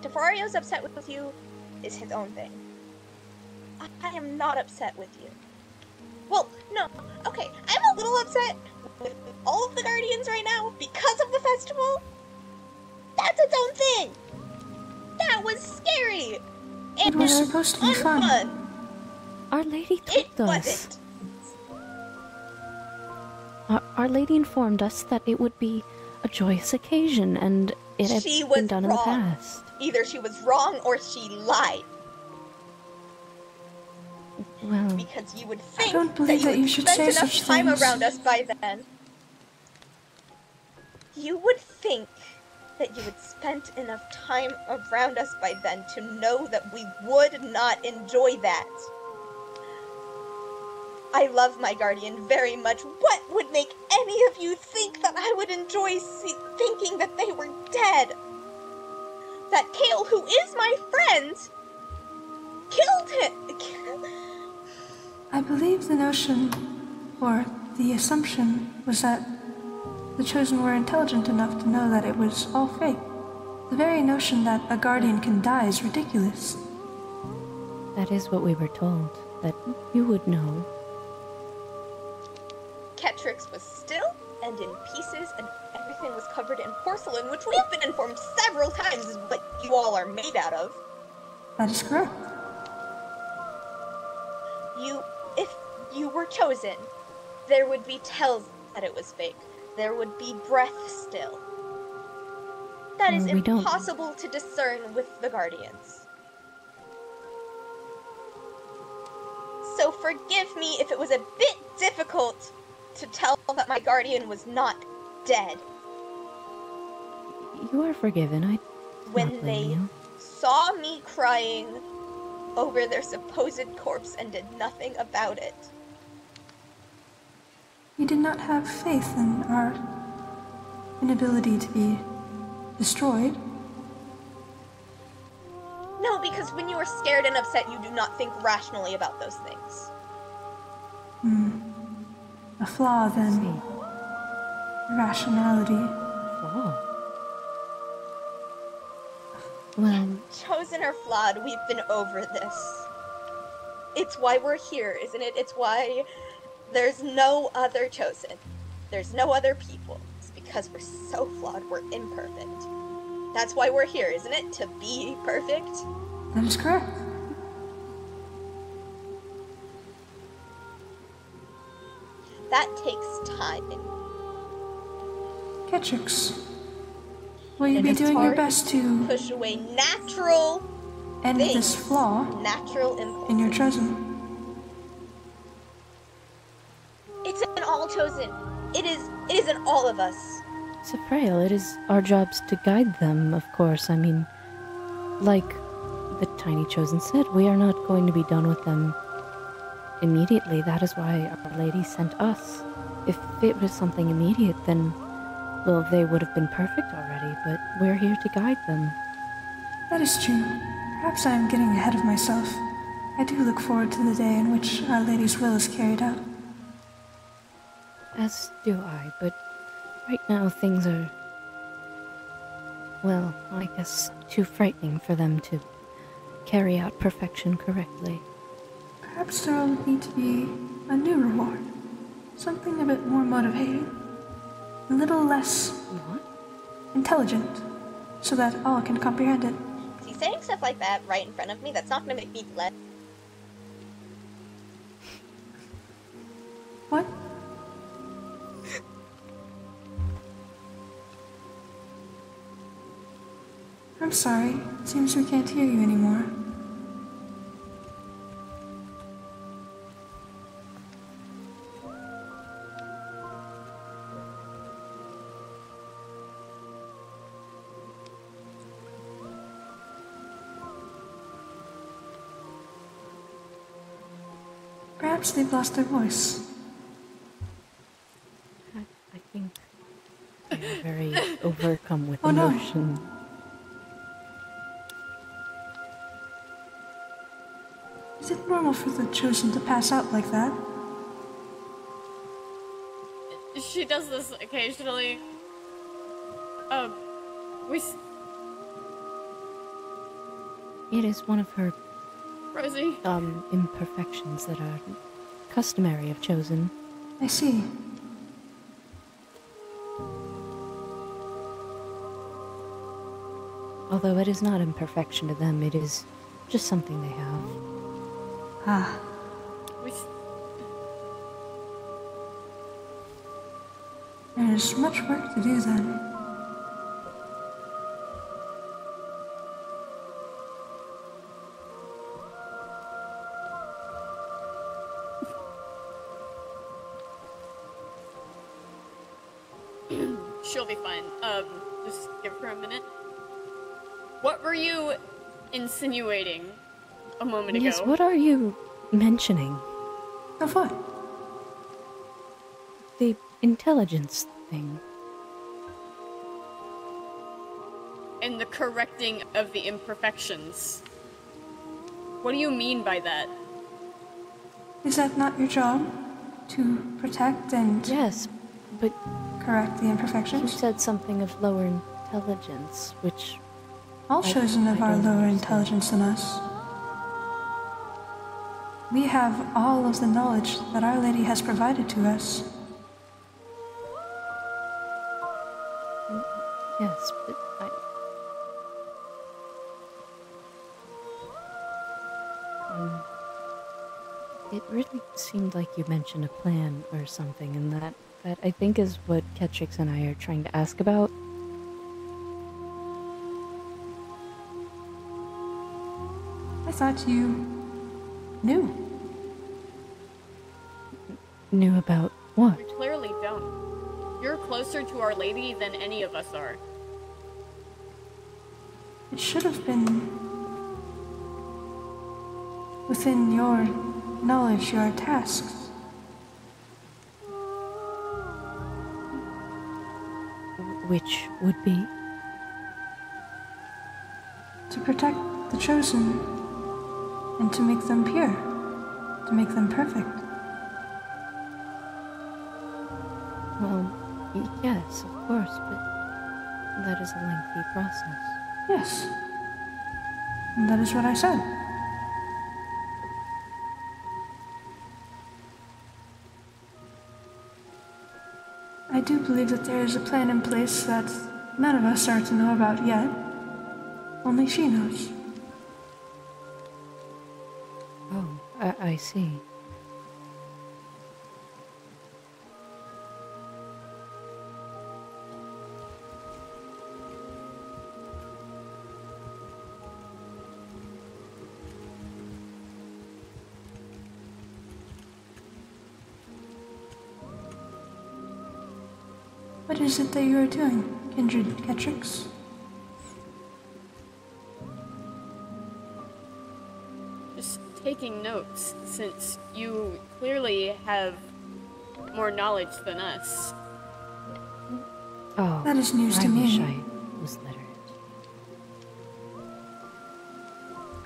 Devario's upset with you is his own thing. I am not upset with you. Well, no, okay, I'm a little upset with all of the Guardians right now because of the festival. That's its own thing. That was scary. It was supposed to be fun. Our Lady told It us. wasn't. Our Lady informed us that it would be a joyous occasion, and it had been done in the past. Either she was wrong or she lied. Well, Because you would think I don't believe that you should say spent enough such time things. around us by then. You would think that you had spent enough time around us by then to know that we would not enjoy that. I love my guardian very much. What would make any of you think that I would enjoy thinking that they were dead? That Cael, who is my friend, killed him. I believe the notion, or the assumption, was that the Chosen were intelligent enough to know that it was all fake. The very notion that a guardian can die is ridiculous. that is what we were told, that you would know. Ketrix was still and in pieces, and everything was covered in porcelain, which we have been informed several times is what you all are made out of. That is correct. If you were chosen, there would be tells that it was fake. There would be breath still. That is We don't. impossible to discern with the Guardians. So forgive me if it was a bit difficult to tell that my Guardian was not dead. You are forgiven, I When not blame they you. saw me crying over their supposed corpse and did nothing about it. You did not have faith in our inability to be destroyed. No, because when you are scared and upset, you do not think rationally about those things. A flaw, then. See. Irrationality. Oh. Well, Chosen or flawed, we've been over this. It's why we're here, isn't it? It's why there's no other chosen. There's no other people. It's because we're so flawed, we're imperfect. That's why we're here, isn't it? To be perfect? That is correct. That takes time. Ketrix, will you And be it's doing your hard best to Push away natural end things. this flaw Natural impulse. in your Chosen? It's an all chosen. It is in all of us. Siphrael, it is our jobs to guide them, of course. I mean, like the Tiny Chosen said, we are not going to be done with them immediately. That is why Our Lady sent us. If it was something immediate, then, well, they would have been perfect already, but we're here to guide them. That is true. Perhaps I am getting ahead of myself. I do look forward to the day in which Our Lady's will is carried out. As do I, but right now things are, well, I guess too frightening for them to carry out perfection correctly. Perhaps there will need to be a new reward. Something a bit more motivating. A little less What? intelligent, so that all can comprehend it. See, saying stuff like that right in front of me, that's not gonna make me less. What? I'm sorry. It seems we can't hear you anymore. Perhaps they've lost their voice. I think they are very overcome with Oh, no. emotion. Is it normal for the Chosen to pass out like that? She does this occasionally. It is one of her Rosie? Imperfections that are customary of chosen. I see. Although it is not imperfection to them, it is just something they have. Ah, We there's much work to do then. She'll be fine. Just give her a minute. What were you insinuating a moment ago? Yes, what are you mentioning? Of what? The intelligence thing. And the correcting of the imperfections. What do you mean by that? Is that not your job? To protect and Yes, but correct the you imperfections? said something of lower intelligence, which... All chosen of I our don't lower understand. intelligence than us. We have all of the knowledge that Our Lady has provided to us. Yes, but it really seemed like you mentioned a plan or something, and that I think is what Ketrix and I are trying to ask about. I thought you knew. Knew about what? You clearly don't. You're closer to Our Lady than any of us are. It should have been within your knowledge, your tasks. Which would be? To protect the chosen and to make them pure, to make them perfect. Well, yes, of course, but that is a lengthy process. Yes. And that is what I said. I do believe that there is a plan in place that none of us are to know about yet. Only she knows. Oh, I see. What is it that you are doing, kindred Ketrix? Just taking notes, since you clearly have more knowledge than us. Oh, That is news to I me. wish I was literate.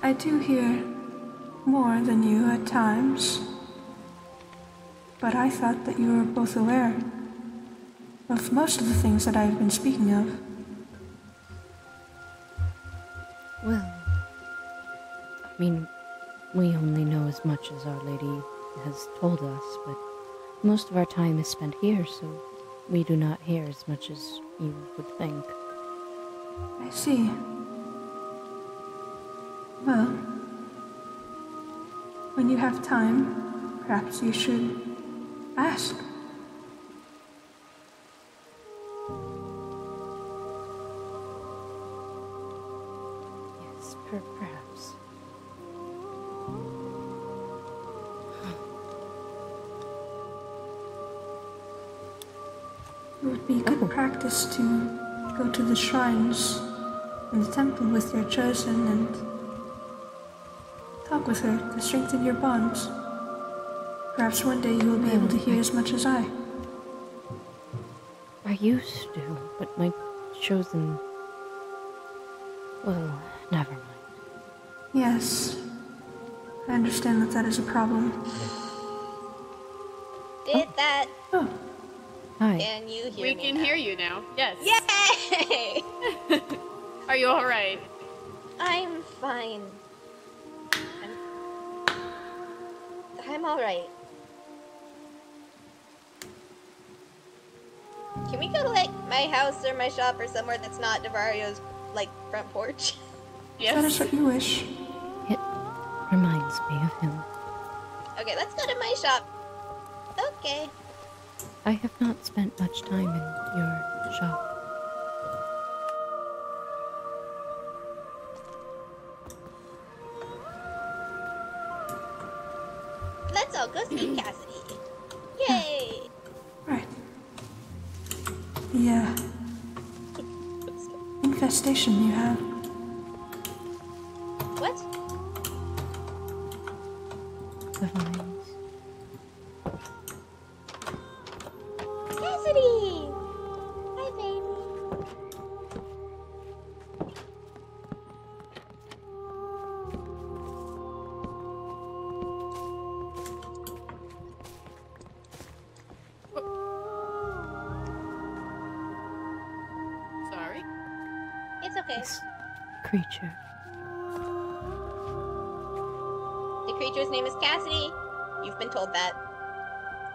I do hear more than you at times, but I thought that you were both aware of most of the things that I've been speaking of. Well, I mean, we only know as much as Our Lady has told us, but most of our time is spent here, so we do not hear as much as you would think. I see. Well, when you have time, perhaps you should ask. Yes, perhaps. It would be good practice to go to the shrines in the temple with your chosen and talk with her to strengthen your bonds. Perhaps one day you will be able to hear as much as I. I used to, but my chosen... Well, never mind. Yes, I understand that that is a problem. Did that? Oh, Hi. Can you hear We me can now? hear you now. Yes. Yay! Are you alright? I'm fine. I'm alright. Can we go to, like, my house or my shop or somewhere that's not Devario's, like, front porch? Yes. That is what you wish. It reminds me of him. Okay, let's go to my shop. Okay. I have not spent much time in your shop. Let's all go see Cassidy. Yay! Right. The, infestation you have. What? The vines. Cassidy! Hi, baby. Sorry. It's okay. This creature. The creature's name is Cassidy. You've been told that.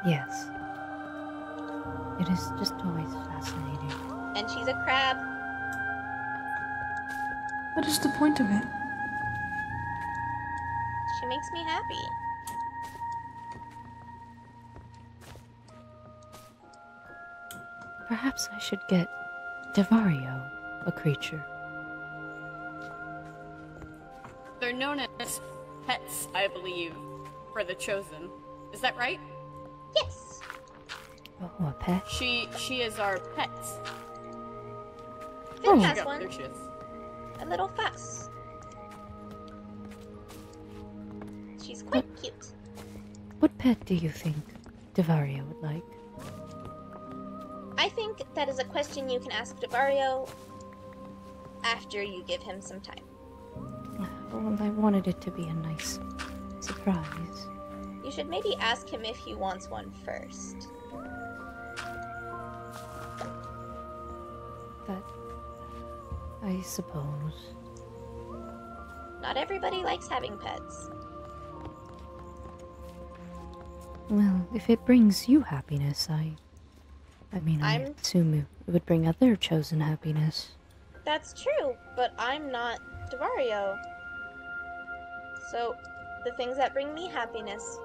Yes. It is just always fascinating. And she's a crab. What is the point of it? She makes me happy. Perhaps I should get Devario a creature. They're known as pets, I believe, for the Chosen. Is that right? Yes. Oh, a pet? She is our pet. Finn Oh. has Yep, one. there she is. A little fox. She's quite cute. What pet do you think Devario would like? I think that is a question you can ask Devario after you give him some time. Well, I wanted it to be a nice surprise. You should maybe ask him if he wants one first. That, I suppose. Not everybody likes having pets. Well, if it brings you happiness, I I'm- assume it would bring other chosen happiness. That's true, but I'm not Devario. So, the things that bring me happiness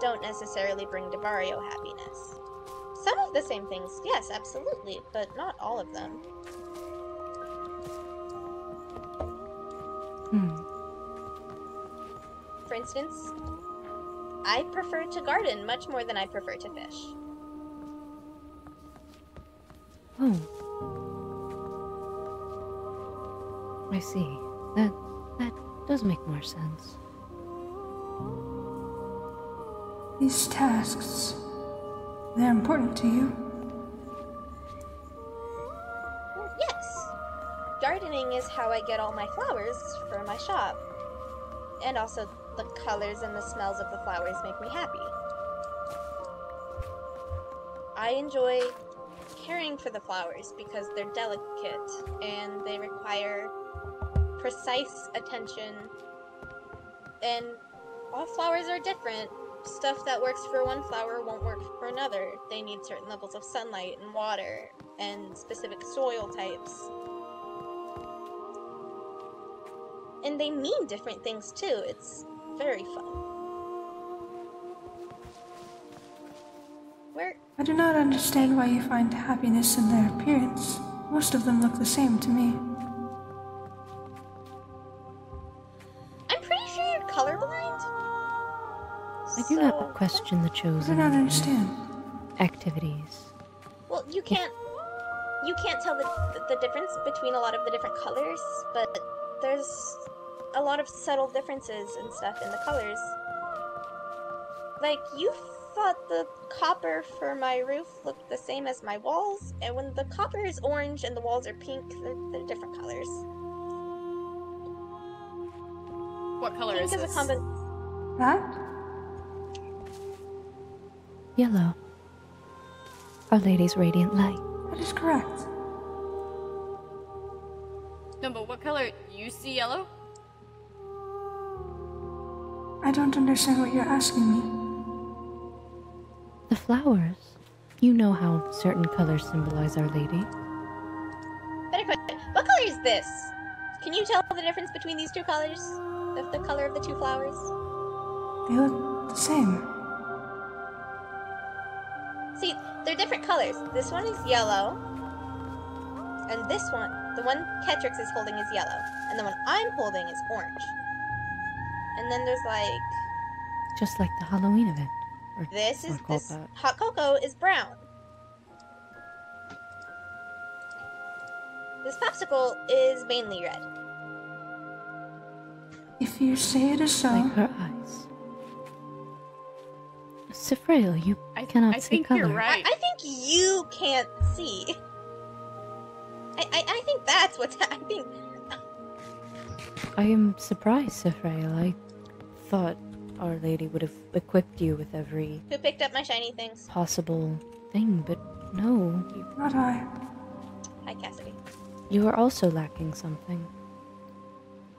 don't necessarily bring Devario happiness. Some of the same things, yes, absolutely, but not all of them. For instance, I prefer to garden much more than I prefer to fish. Oh. I see. That does make more sense. These tasks, they're important to you. Well, yes. Gardening is how I get all my flowers for my shop. And also, the colors and the smells of the flowers make me happy. I enjoy caring for the flowers because they're delicate and they require precise attention. And all flowers are different. Stuff that works for one flower won't work for another. They need certain levels of sunlight and water and specific soil types. And they mean different things too. It's very fun. I do not understand why you find happiness in their appearance. Most of them look the same to me. I'm pretty sure you're colorblind. I do not question the I chosen do not understand. activities. Well, you can't tell the difference between a lot of the different colors, but there's a lot of subtle differences and stuff in the colors. Like, you thought the copper for my roof looked the same as my walls, and when the copper is orange and the walls are pink, they're different colors. What color Pink is is a this? That? Yellow. Our Lady's radiant light. That is correct. No, but what color? You see yellow? I don't understand what you're asking me. The flowers. You know how certain colors symbolize Our Lady. Better question. What color is this? Can you tell the difference between these two colors? The color of the two flowers? They look the same. See, they're different colors. This one is yellow. And this one, the one Ketrix is holding is yellow. And the one I'm holding is orange. And then there's like... Just like the Halloween event. Or This that. hot cocoa is brown. This popsicle is mainly red. If you say it is so, Like her eyes. Siphrael, you cannot I see think color. you're right. I think you can't see. I think that's what's happening. I am surprised, Siphrael. I thought Our Lady would have equipped you with every Who picked up my shiny things? possible thing, but no. not I. Hi, Cassidy. You are also lacking something.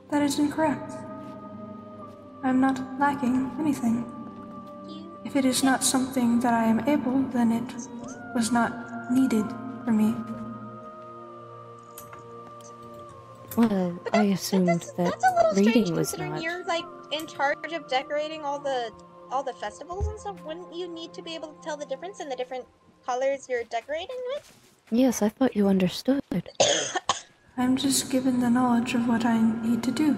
That is incorrect. I'm not lacking anything. If it is not something that I am able, then it was not needed for me. Well, I assumed that That's a little strange reading was considering not. you're like in charge of decorating all the festivals and stuff. Wouldn't you need to be able to tell the difference in the different colors you're decorating with? Yes, I thought you understood. I'm just given the knowledge of what I need to do.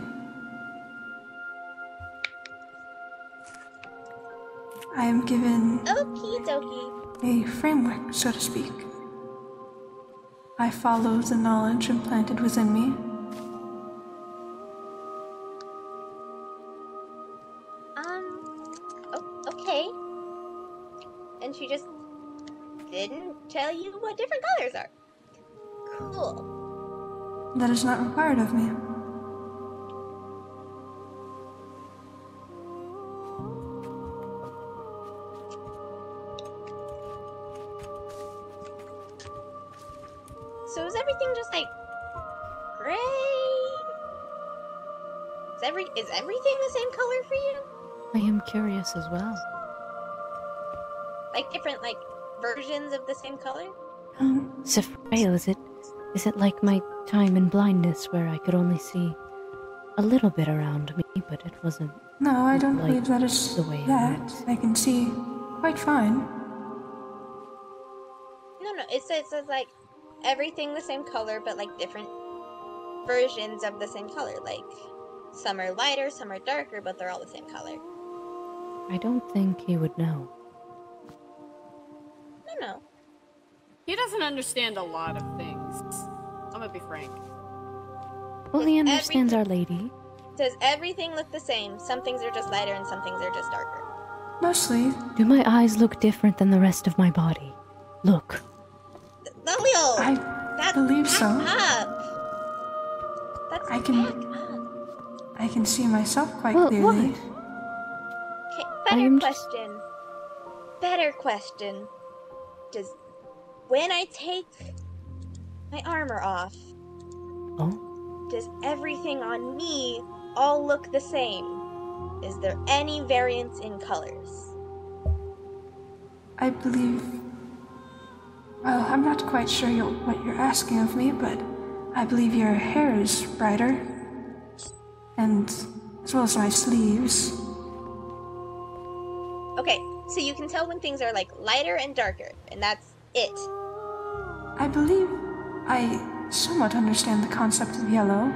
I am given Okie dokie. a framework, so to speak. I follow the knowledge implanted within me. Okay. And she just didn't tell you what different colors are. Cool. That is not required of me. So is everything just like gray? Is everything the same color for you? I am curious as well. Like different versions of the same color? Siphrael, is it like my time in blindness where I could only see a little bit around me, but it wasn't? No, I don't Like believe that is the way it that. went. I can see quite fine. No, it says like everything the same color, but like different versions of the same color. Like some are lighter, some are darker, but they're all the same color. I don't think he would know. No. He doesn't understand a lot of things. I'm gonna be frank. Well, he understands Our Lady. Does everything look the same? Some things are just lighter and some things are just darker. Mostly. Do my eyes look different than the rest of my body? Look. Leliel! I believe so. That's I can see myself quite Well, clearly. what? Okay, better question. When I take my armor off, Oh? does everything on me all look the same? Is there any variance in colors? I believe... Well, I'm not quite sure what you're asking of me, but I believe your hair is brighter. And as well as my sleeves. Okay, so you can tell when things are like lighter and darker, and that's it. I believe I somewhat understand the concept of yellow.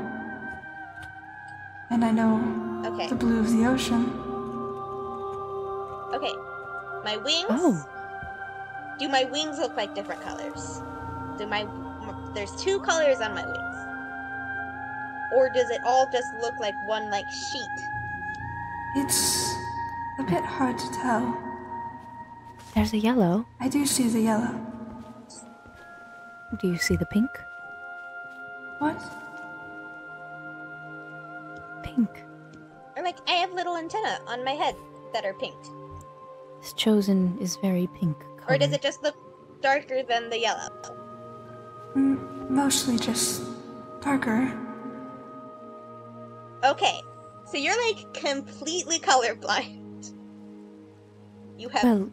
And I know Okay. the blue of the ocean. Okay, my wings. Oh. Do my wings look like different colors? There's two colors on my wings. Or does it all just look like one sheet? It's a bit hard to tell. There's a yellow. I do see the yellow. Do you see the pink? What? Pink. Or I have little antennae on my head that are pink. This chosen is very pink color. Or does it just look darker than the yellow? Mostly just darker. Okay, so you're completely colorblind. You have Well,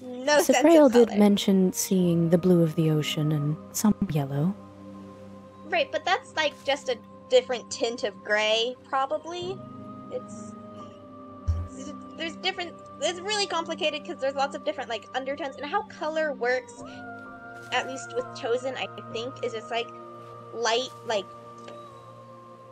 no sense Siphrael of did color. mention seeing the blue of the ocean and some yellow. Right, but that's like just a different tint of gray, probably. There's different. It's really complicated because there's lots of different like undertones, and how color works, at least with Chosen, I think, is it's like light like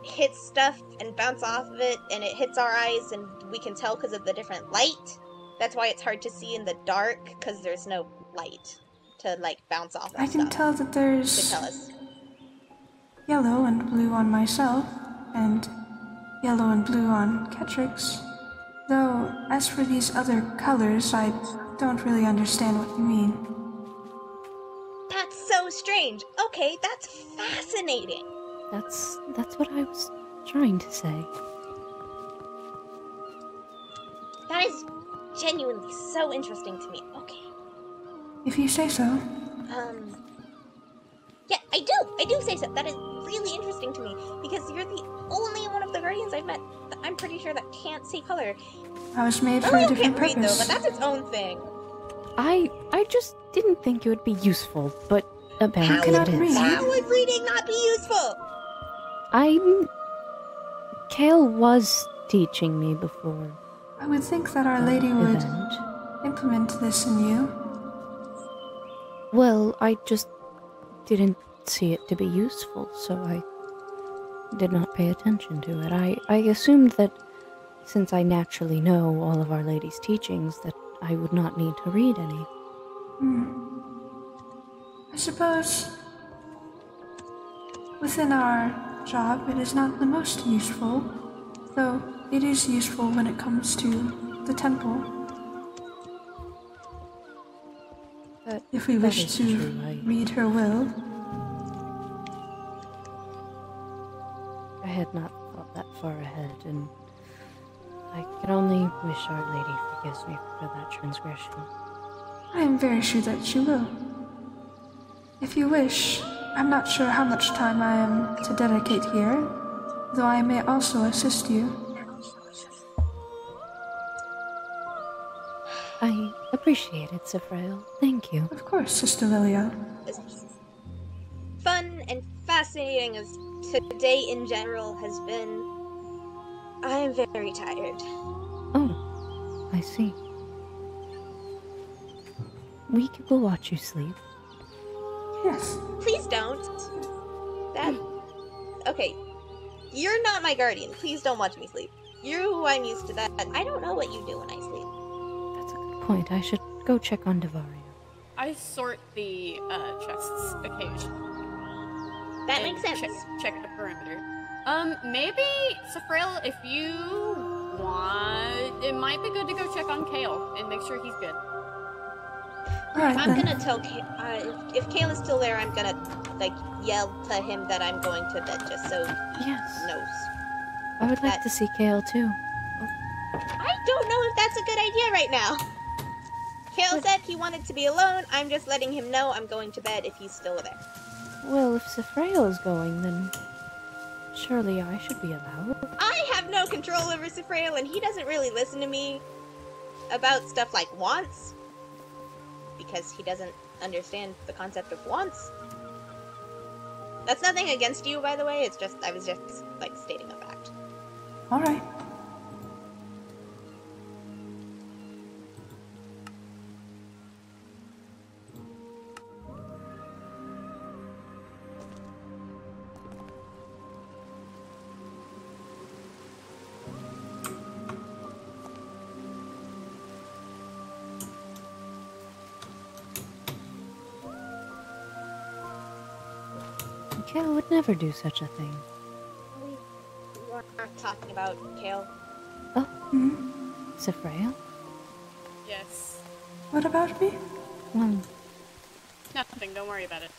hits stuff and bounce off of it, and it hits our eyes, and we can tell because of the different light. That's why it's hard to see in the dark because there's no light to like bounce off of I can stuff tell that to there's tell us. yellow and blue on myself, and yellow and blue on Ketrix. Though, as for these other colors, I don't really understand what you mean. That's so strange. Okay, that's fascinating. That's what I was trying to say. That is genuinely so interesting to me. Okay. If you say so. Yeah, I do say so. That is really interesting to me because you're the only one of the Guardians I've met that I'm pretty sure that can't see color. I was made for a Rellio different can't read though, purpose. but that's its own thing. I just didn't think it would be useful, but apparently cannot it is. read. How would reading not be useful? Cael was teaching me before I would think that Our the Lady would event. implement this in you. Well, I just didn't see it to be useful, so I did not pay attention to it. I assumed that since I naturally know all of Our Lady's teachings, that I would not need to read any. I suppose within our job it is not the most useful, though it is useful when it comes to the temple. If we That wish is to true, read her will. I had not thought that far ahead, and I can only wish Our Lady forgives me for that transgression. I am very sure that she will. If you wish, I'm not sure how much time I am to dedicate here, though I may also assist you. I appreciate it, Siphrael. Thank you. Of course, Sister Leliel. As fun and fascinating as today in general has been, I am very tired. Oh, I see. We will watch you sleep. Yes. Please don't. Okay. You're not my guardian. Please don't watch me sleep. I'm used to that. I don't know what you do when I sleep. That's a good point. I should go check on Devario. I sort the chests occasionally. That and makes sense. Check the perimeter. Maybe, Siphrael, if you want, it might be good to go check on Cael and make sure he's good. Alright I'm then. gonna tell if Cael is still there, I'm gonna like yell to him that I'm going to bed just so he Yes. knows. I would like to see Cael too. I don't know if that's a good idea right now. Cael said he wanted to be alone. I'm just letting him know I'm going to bed if he's still there. Well, if Siphrael is going, then surely I should be allowed. I have no control over Siphrael, and he doesn't really listen to me about stuff like wants. Because he doesn't understand the concept of wants. That's nothing against you, by the way. It's just, I was just, like, stating a fact. Alright. Cael would never do such a thing. We weren't talking about Cael. Oh, Siphrael? Yes. What about me? Well, Nothing, don't worry about it.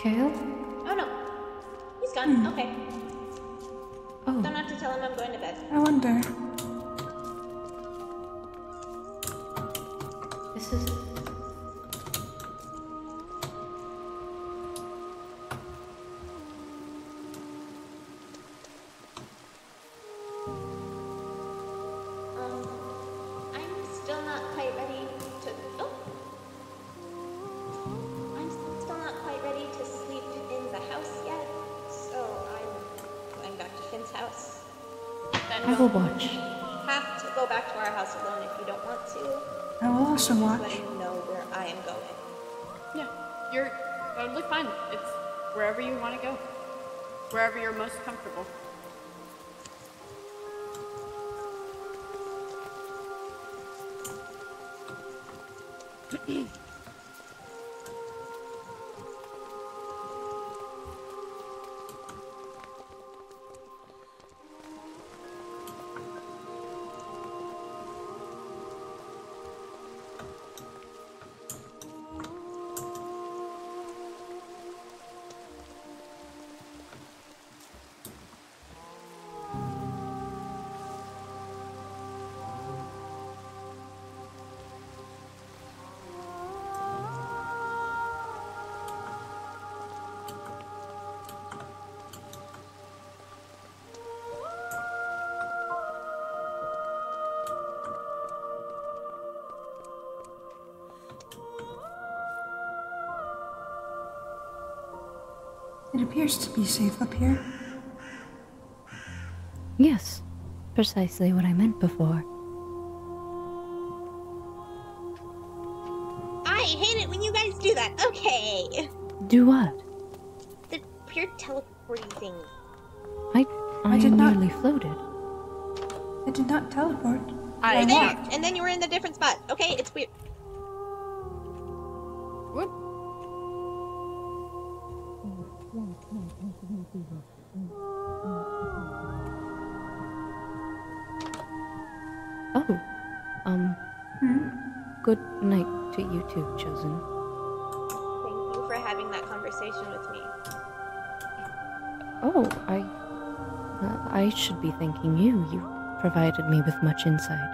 Cael? Oh no. He's gone. Okay. Oh, Don't have to tell him I'm going to bed. I wonder. this is... house. I will watch. You have to go back to our house alone if you don't want to. I will also Just watch. letting you know where I am going. Yeah, you're totally fine. It's wherever you want to go. Wherever you're most comfortable. It appears to be safe up here. Yes, precisely what I meant before. I hate it when you guys do that. Okay. Do what? The pure teleporting thing. I did not- merely floated. I did not teleport. I You're there, walked. and then you were in the different spot. Okay, it's weird. Whoop. Oh, good night to you too, Chosen. Thank you for having that conversation with me. Oh, I should be thanking you. You provided me with much insight.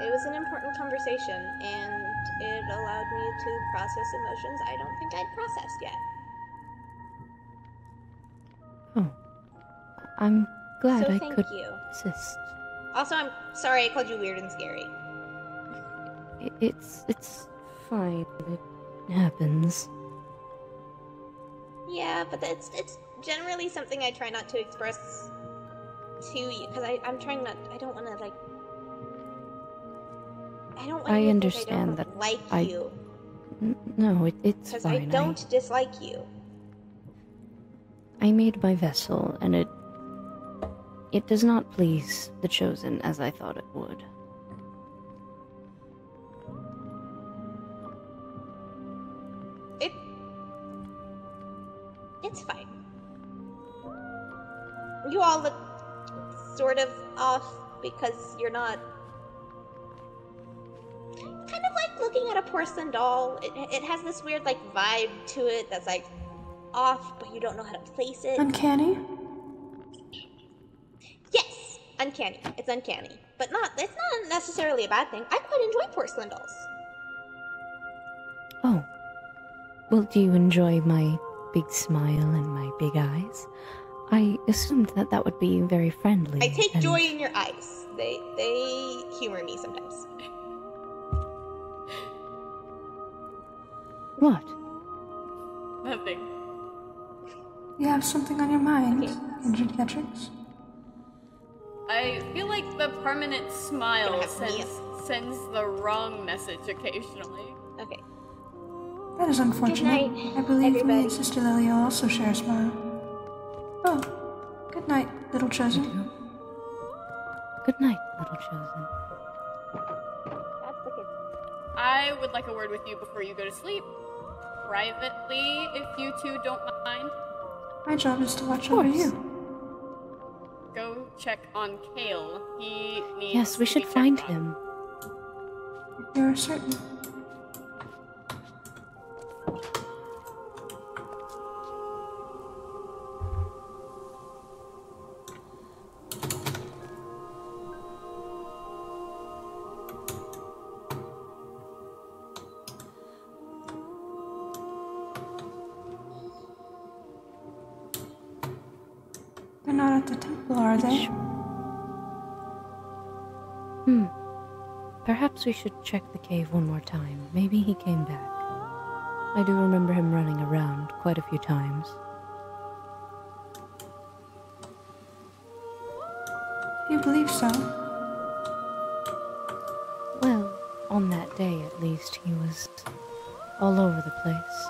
It was an important conversation, and it allowed me to process emotions I don't think I'd processed yet. Oh, I'm glad So I thank could you. assist. Also, I'm sorry I called you weird and scary. It's fine. It happens. Yeah, but it's generally something I try not to express to you, because I'm trying not. I don't want to like. I don't want I you to understand think I don't that like I- you, No, it's because I fine. don't dislike you. I made my vessel, and it does not please the Chosen as I thought it would. It's fine. You all look sort of off because you're not. Kind of like looking at a porcelain doll. It has this weird like vibe to it that's like off, but you don't know how to place it. Uncanny? Yes, uncanny. It's uncanny, but it's not necessarily a bad thing. I quite enjoy porcelain dolls. Oh. Well, do you enjoy my big smile and my big eyes? I assumed that would be very friendly. I take and- joy in your eyes. They humor me sometimes. What? Nothing. You have something on your mind, Okay. injured Ketrix? I feel like the permanent smile Gonna have me. sends the wrong message occasionally. Okay. That is unfortunate. night, I believe me everybody. and Sister Leliel also share a smile. Oh, good night, little chosen. Good night, little Chosen. That's the kid. I would like a word with you before you go to sleep. Privately, if you two don't mind. My job is to watch over course. you. Go check on Cael. He needs Yes, we to should be checked find on. him. If you are certain. They're not at the temple, are they? Perhaps we should check the cave one more time. Maybe he came back. I do remember him running around quite a few times. Do you believe so? Well, on that day at least, he was all over the place.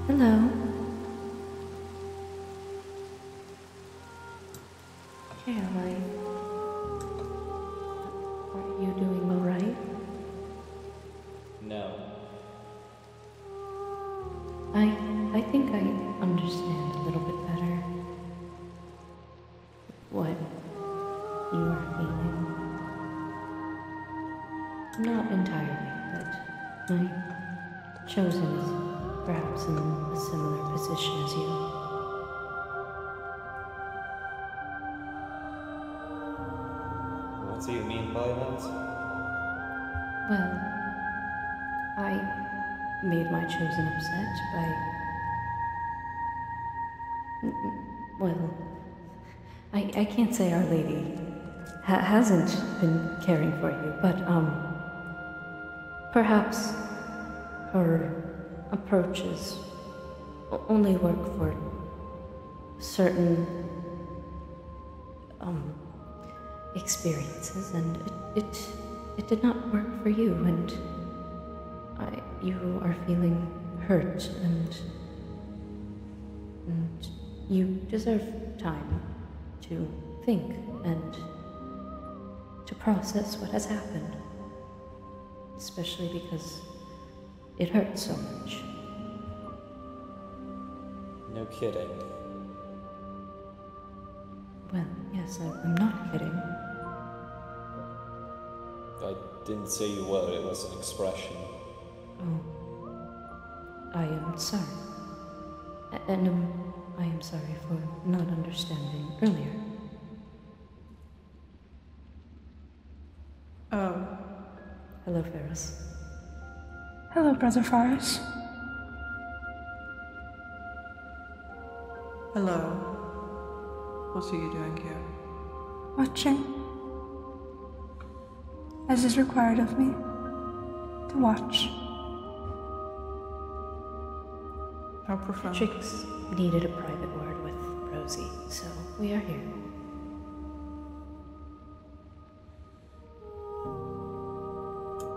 Hello. Cael, are you doing all right? No. I think I understand a little bit better what you are feeling. Not entirely, but my chosen is perhaps in a similar position as you. What do you mean by that? Well, I made my chosen upset by... Well, I can't say Our Lady hasn't been caring for you, but, perhaps her approaches only work for certain, experiences, and it did not work for you, and you are feeling hurt, and you deserve time to think and to process what has happened, especially because it hurts so much. No kidding. Well, yes, I'm not kidding. I didn't say you were, it was an expression. Oh, I am sorry. And I am sorry for not understanding earlier. Oh. Hello, Pharas. Hello, Brother Pharas. Hello. What are you doing here? Watching. As is required of me. To watch. How profound. Ketrix needed a private word with Rosie, so we are here.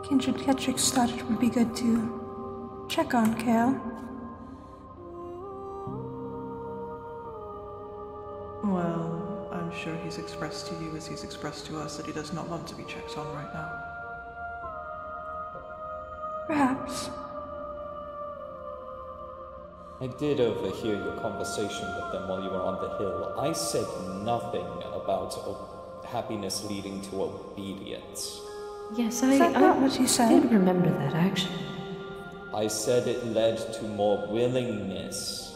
Kindred Ketrix thought it would be good to check on Cael. Well, I'm sure he's expressed to you as he's expressed to us that he does not want to be checked on right now. Perhaps. I did overhear your conversation with them while you were on the hill. I said nothing about happiness leading to obedience. Yes, Is that not what you said? did remember that, actually. I said it led to more willingness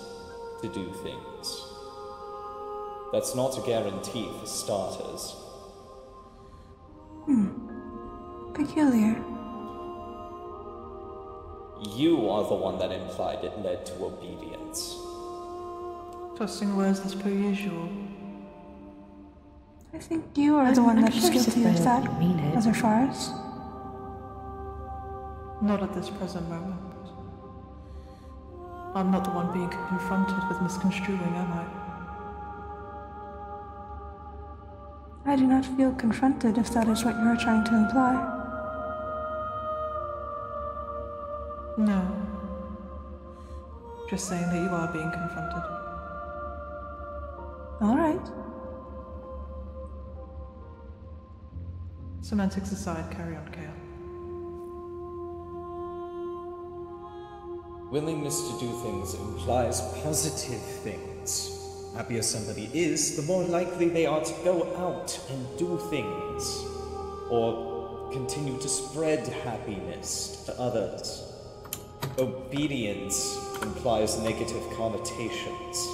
to do things. That's not a guarantee for starters. Peculiar. You are the one that implied it led to obedience. Tossing words as per usual. I think you are the one I'm that is sure guilty Siphrael of that, didn't mean it. Brother Pharas. Not at this present moment. I'm not the one being confronted with misconstruing, am I? I do not feel confronted if that is what you are trying to imply. No. Just saying that you are being confronted. All right. Semantics aside, carry on, Cael. Willingness to do things implies positive things. The happier somebody is, the more likely they are to go out and do things. Or continue to spread happiness to others. Obedience implies negative connotations.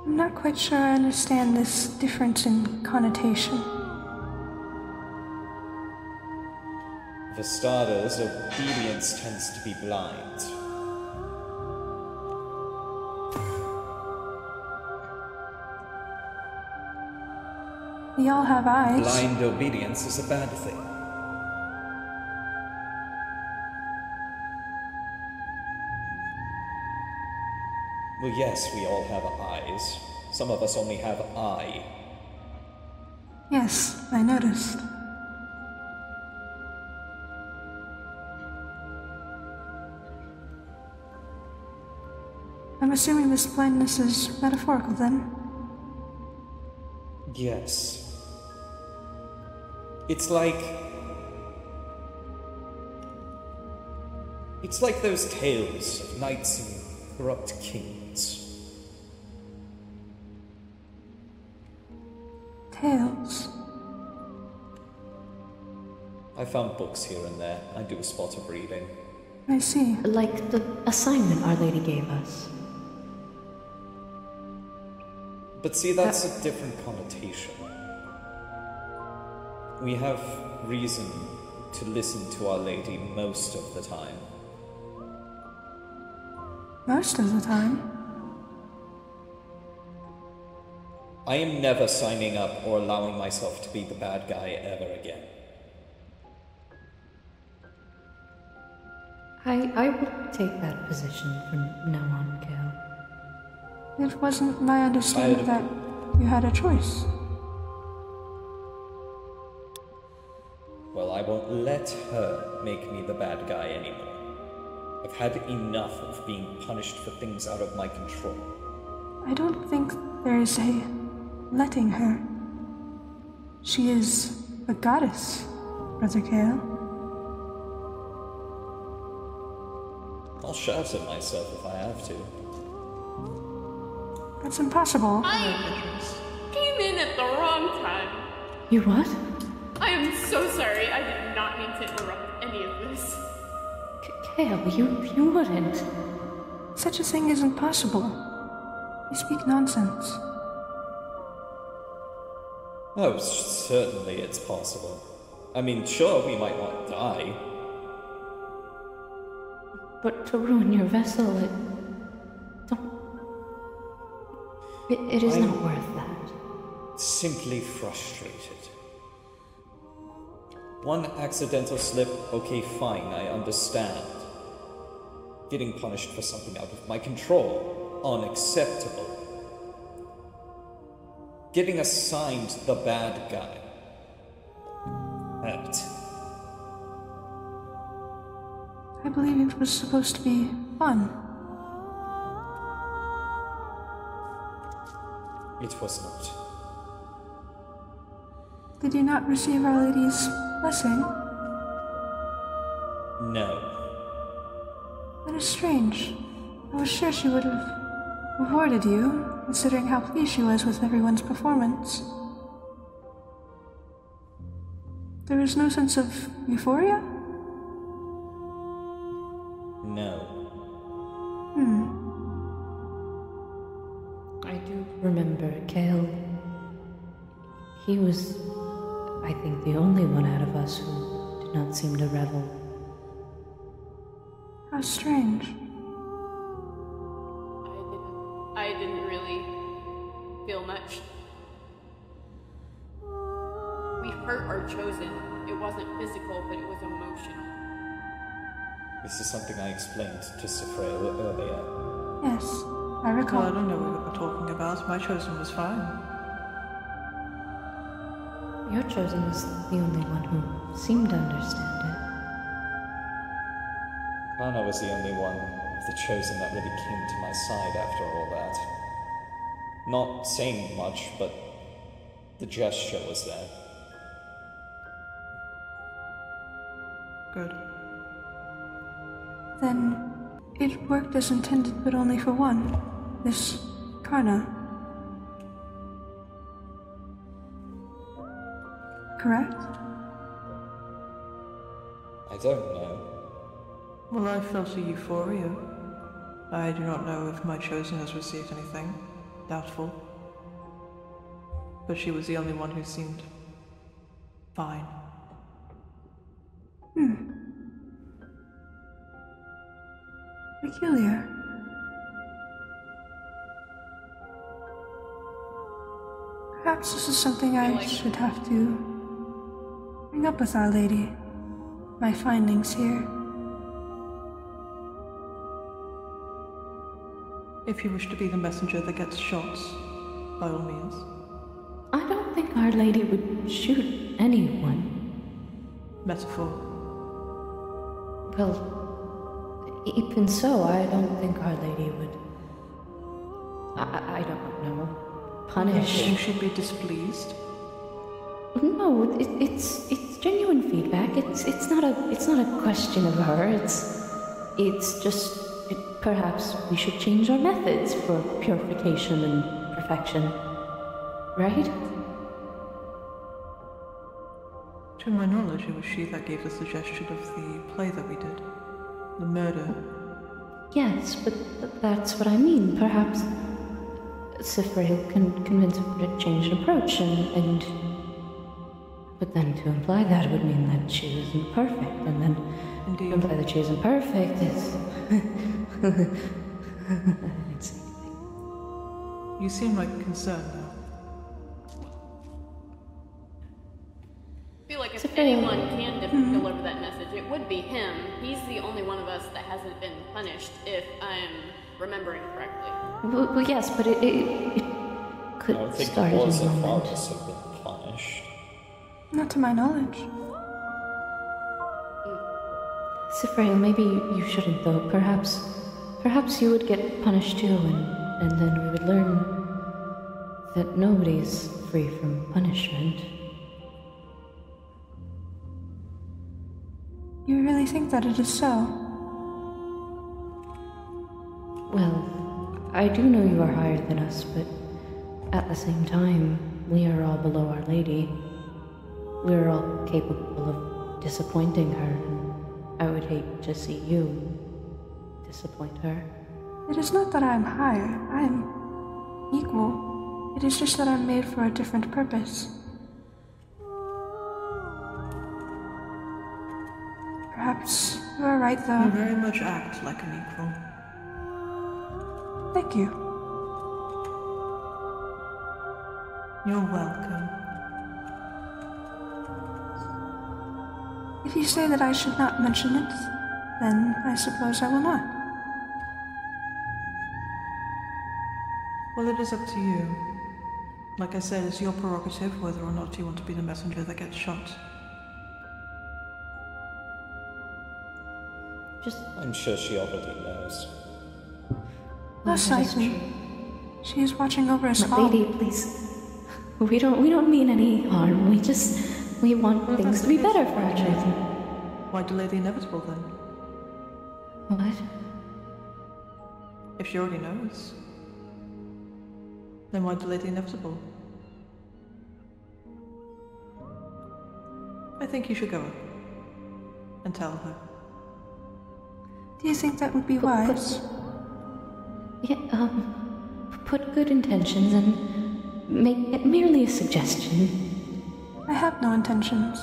I'm not quite sure I understand this difference in connotation. For starters, obedience tends to be blind. We all have eyes. Blind obedience is a bad thing. Well, yes, we all have eyes. Some of us only have eye. Yes, I noticed. I'm assuming this blindness is metaphorical then? Yes. It's like those tales of knights and corrupt kings. Tales. I found books here and there. I do a spot of reading. I see. Like the assignment Our Lady gave us. But see, that's a different connotation. We have reason to listen to Our Lady most of the time. Most of the time? I am never signing up or allowing myself to be the bad guy ever again. I will take that position from now on, Cael. It wasn't my understanding that you had a choice. Well, I won't let her make me the bad guy anymore. I've had enough of being punished for things out of my control. I don't think there is a letting her. She is a goddess, Brother Cael. I'll shout at myself if I have to. That's impossible. I came in at the wrong time. You what? I am so sorry. I did not mean to interrupt any of this. Cael, you wouldn't. Such a thing isn't possible. You speak nonsense. Oh, certainly it's possible. I mean, sure, we might not die. But to ruin your vessel, it is not worth that. Simply frustrated. One accidental slip, okay, fine, I understand. Getting punished for something out of my control, unacceptable. Getting assigned the bad guy. Apt. I believe it was supposed to be fun. It was not. Did you not receive Our Lady's blessing? No. That is strange. I was sure she would have rewarded you, considering how pleased she was with everyone's performance. There is no sense of euphoria? No. I do remember Cael. He was, I think, the only one out of us who did not seem to revel. How strange. I didn't really feel much. We hurt our chosen. It wasn't physical, but it was emotional. This is something I explained to Siphrael earlier. Yes, I recall. Well, I don't know what we're talking about. My chosen was fine. Your chosen was the only one who seemed to understand it. Carna was the only one of the chosen that really came to my side after all that. Not saying much, but the gesture was there. Good. Then it worked as intended, but only for one. This Carna. Correct? I don't know. Well, I felt a euphoria. I do not know if my chosen has received anything. Doubtful. But she was the only one who seemed fine. Peculiar. Perhaps Perhaps this is something I should have to bring up with Our Lady. My findings here. If you wish to be the messenger that gets shot, by all means. I don't think Our Lady would shoot anyone. Metaphor. Well, even so, I don't think Our Lady would... I don't know. Punish. You should be displeased. No, it's genuine feedback. It's not a question of her. It's just perhaps we should change our methods for purification and perfection, right? To my knowledge, it was she that gave the suggestion of the play that we did, the murder. Yes, but that's what I mean. Perhaps Siphrael can convince her to change an approach, and but then to imply that would mean that she was imperfect, and then Indeed. to imply that she is imperfect is... You seem like concerned now. I feel like if anyone can deliver that message, it would be him. He's the only one of us that hasn't been punished, if I'm remembering correctly. Well, yes, but it could I don't think start it was at if any moment. Pharas had been punished. Not to my knowledge. Siphrael, maybe you shouldn't, though. Perhaps you would get punished too, and then we would learn that nobody's free from punishment. You really think that it is so? Well, I do know you are higher than us, but at the same time, we are all below Our Lady. We are all capable of disappointing her, and I would hate to see you disappoint her. It is not that I am higher. I am equal. It is just that I'm made for a different purpose. Perhaps you are right, You though. very much act like an equal. Thank you. You're welcome. If you say that I should not mention it, then I suppose I will not. Well, it is up to you. Like I said, it's your prerogative whether or not you want to be the messenger that gets shot. I'm sure she already knows. Most likely. She is watching over us all. Lady, please. We don't mean any harm. We want things to be better for our children. Why delay the inevitable then? What? If she already knows, then why delay the inevitable? I think you should go up and tell her. Do you think that would be wise? Yeah, put good intentions and make it merely a suggestion. I have no intentions.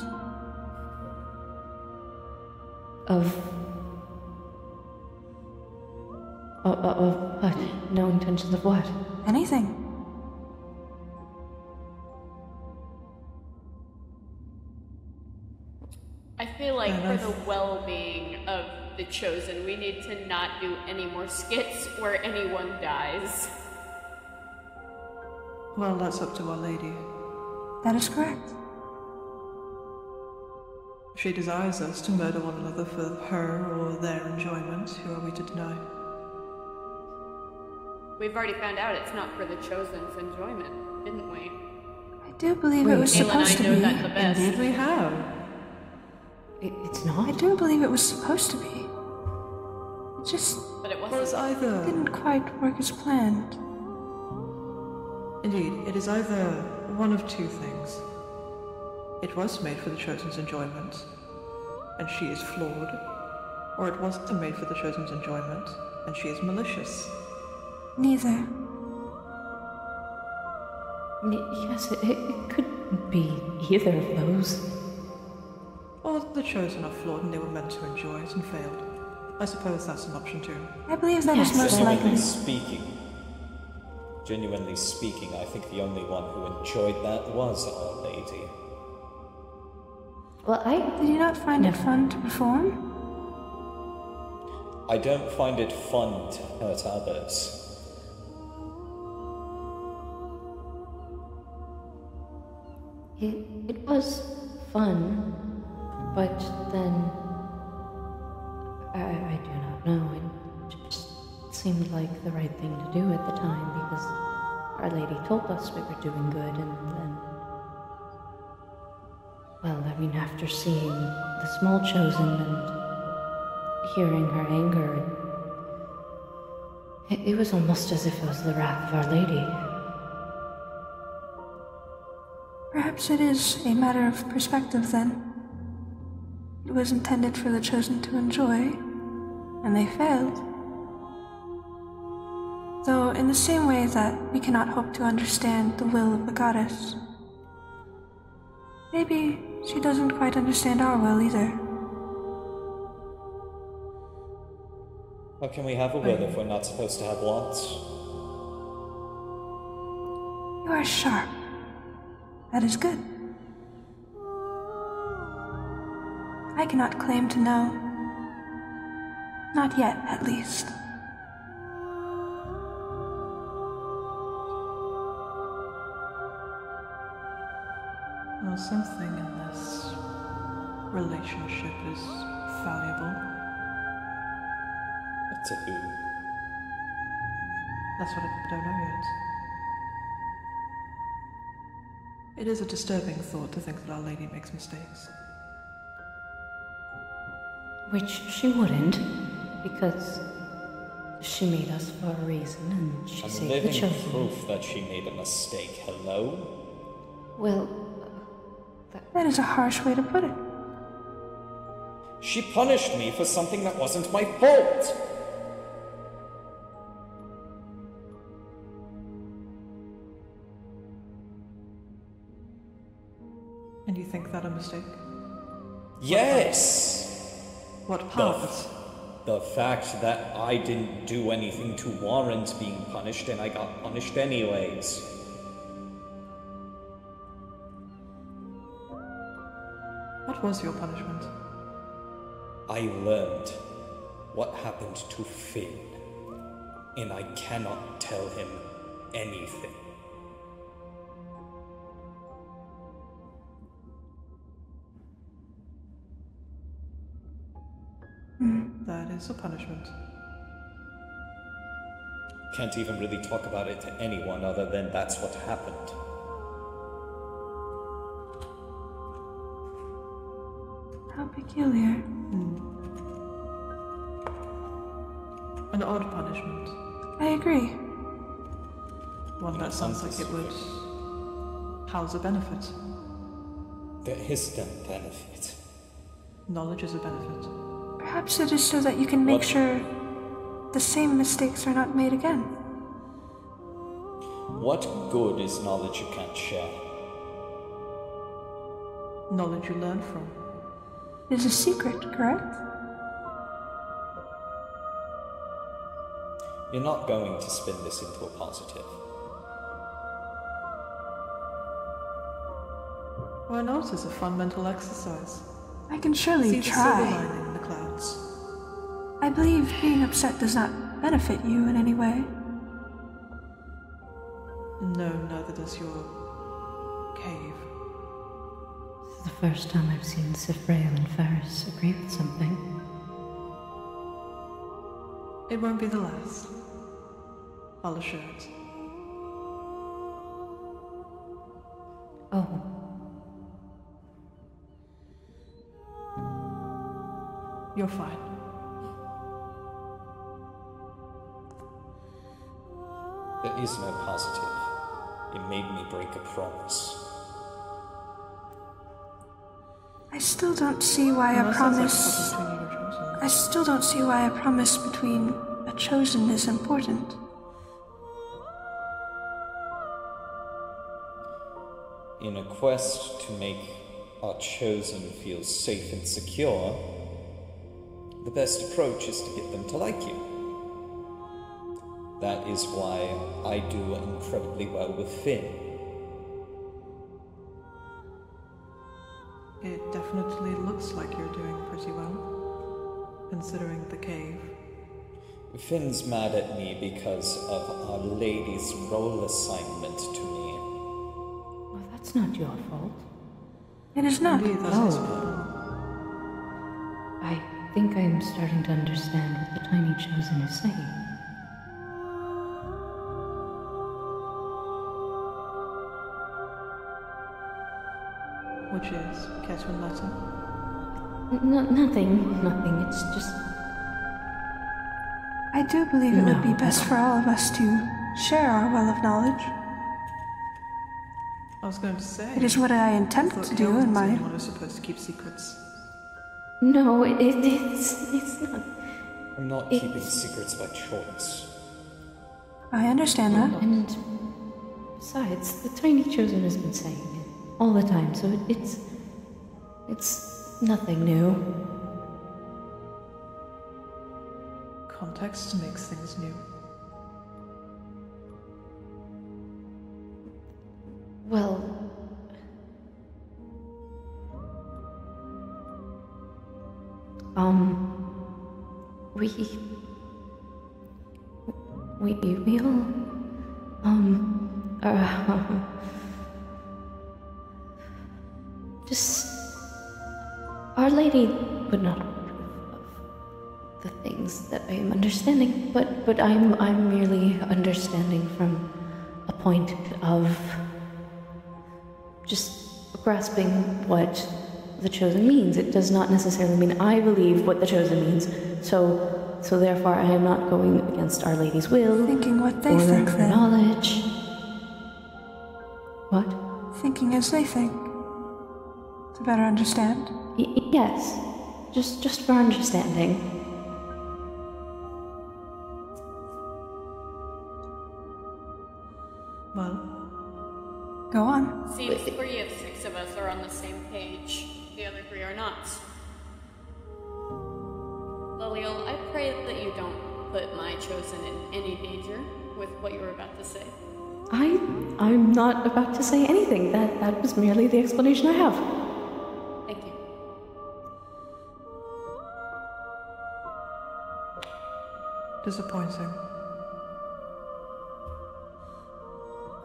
Of what? No intentions of what? Anything. I feel like for the well-being of the Chosen, we need to not do any more skits where anyone dies. Well, that's up to Our Lady. That is correct. If she desires us to murder one another for her or their enjoyment, who are we to deny? We've already found out it's not for the Chosen's enjoyment, didn't we? I do believe it was Cael and I supposed to know be. that the best. Indeed we have. It's not? I do believe it was supposed to be. It just But it Well, it's wasn't. either... didn't quite work as planned. Indeed, it is either one of two things. It was made for the Chosen's enjoyment, and she is flawed, or it wasn't made for the Chosen's enjoyment, and she is malicious. Neither. Yes, it could be either of those. Or the Chosen are flawed and they were meant to enjoy it and failed. I suppose that's an option too. I believe that is Yes, most Generally likely. speaking, Genuinely speaking, I think the only one who enjoyed that was Our Lady. Well, Did you not find it fun to perform? I don't find it fun to hurt others. It was fun, but then I do not know. It just seemed like the right thing to do at the time because Our Lady told us we were doing good, and then, well, I mean, after seeing the small chosen and hearing her anger, it was almost as if it was the wrath of Our Lady. Perhaps it is a matter of perspective then. It was intended for the chosen to enjoy, and they failed. Though in the same way that we cannot hope to understand the will of the goddess, maybe she doesn't quite understand our will either. How can we have a will if we're not supposed to have wants? You are sharp. That is good. I cannot claim to know. Not yet, at least. Well, something in this relationship is valuable. To who? That's what I don't know yet. It is a disturbing thought to think that Our Lady makes mistakes. Which she wouldn't, because she made us for a reason, and she I'm saved the living chosen. proof that she made a mistake. Hello? Well, That is a harsh way to put it. She punished me for something that wasn't my fault! And you think that a mistake? Yes! What part? The fact that I didn't do anything to warrant being punished and I got punished anyways. What was your punishment? I learned what happened to Finn, and I cannot tell him anything. That is a punishment. Can't even really talk about it to anyone other than that's what happened. How peculiar. An odd punishment. I agree. One that sounds like it would house a benefit. There is no benefit. Knowledge is a benefit. Perhaps it is so that you can make What? sure the same mistakes are not made again. What good is knowledge you can't share? Knowledge you learn from. It is a secret, correct? You're not going to spin this into a positive. Why not? It's a fun mental exercise. I can surely See the silver try. lining in the clouds. I believe being upset does not benefit you in any way. No, neither does your cave. this is the first time I've seen Siphrael and Pharas agree with something. It won't be the last. I'll assure it. Oh, You're fine. There is no positive. You made me break a promise. I still don't see why a Unless that's like promise. between you and chosen. I still don't see why a promise between a chosen is important. In a quest to make our chosen feel safe and secure, the best approach is to get them to like you. That is why I do incredibly well with Finn. It definitely looks like you're doing pretty well, considering the cave. Finn's mad at me because of Our Lady's role assignment to me. Well, that's not your fault. It is not. Indeed, that is fault. I think I'm starting to understand what the Tiny Chosen is saying. Which is, care to enlighten? Nothing. It's just... I do believe it would be best for all of us to share our well of knowledge. I was going to say... It is what I intend to do in my... Anyone who's supposed to keep secrets. No, it's not. I'm not keeping secrets by choice. I understand that. And besides, the Tiny Chosen has been saying it all the time, so it's nothing new. Context makes things new. Well... We all... just... Our Lady would not approve of the things that I am understanding, but I'm merely understanding from a point of just grasping what the Chosen means. It does not necessarily mean I believe what the Chosen means, so therefore I am not going against Our Lady's will. Thinking what they or think, her then. knowledge. What? Thinking as they think. To better understand. Yes. Just for understanding. Well, Go on. Seems 3 of 6 of us are on the same page. The other 3 are not. Leliel, I pray that you don't put my Chosen in any danger with what you were about to say. I'm not about to say anything. That was merely the explanation I have. Thank you. disappointing.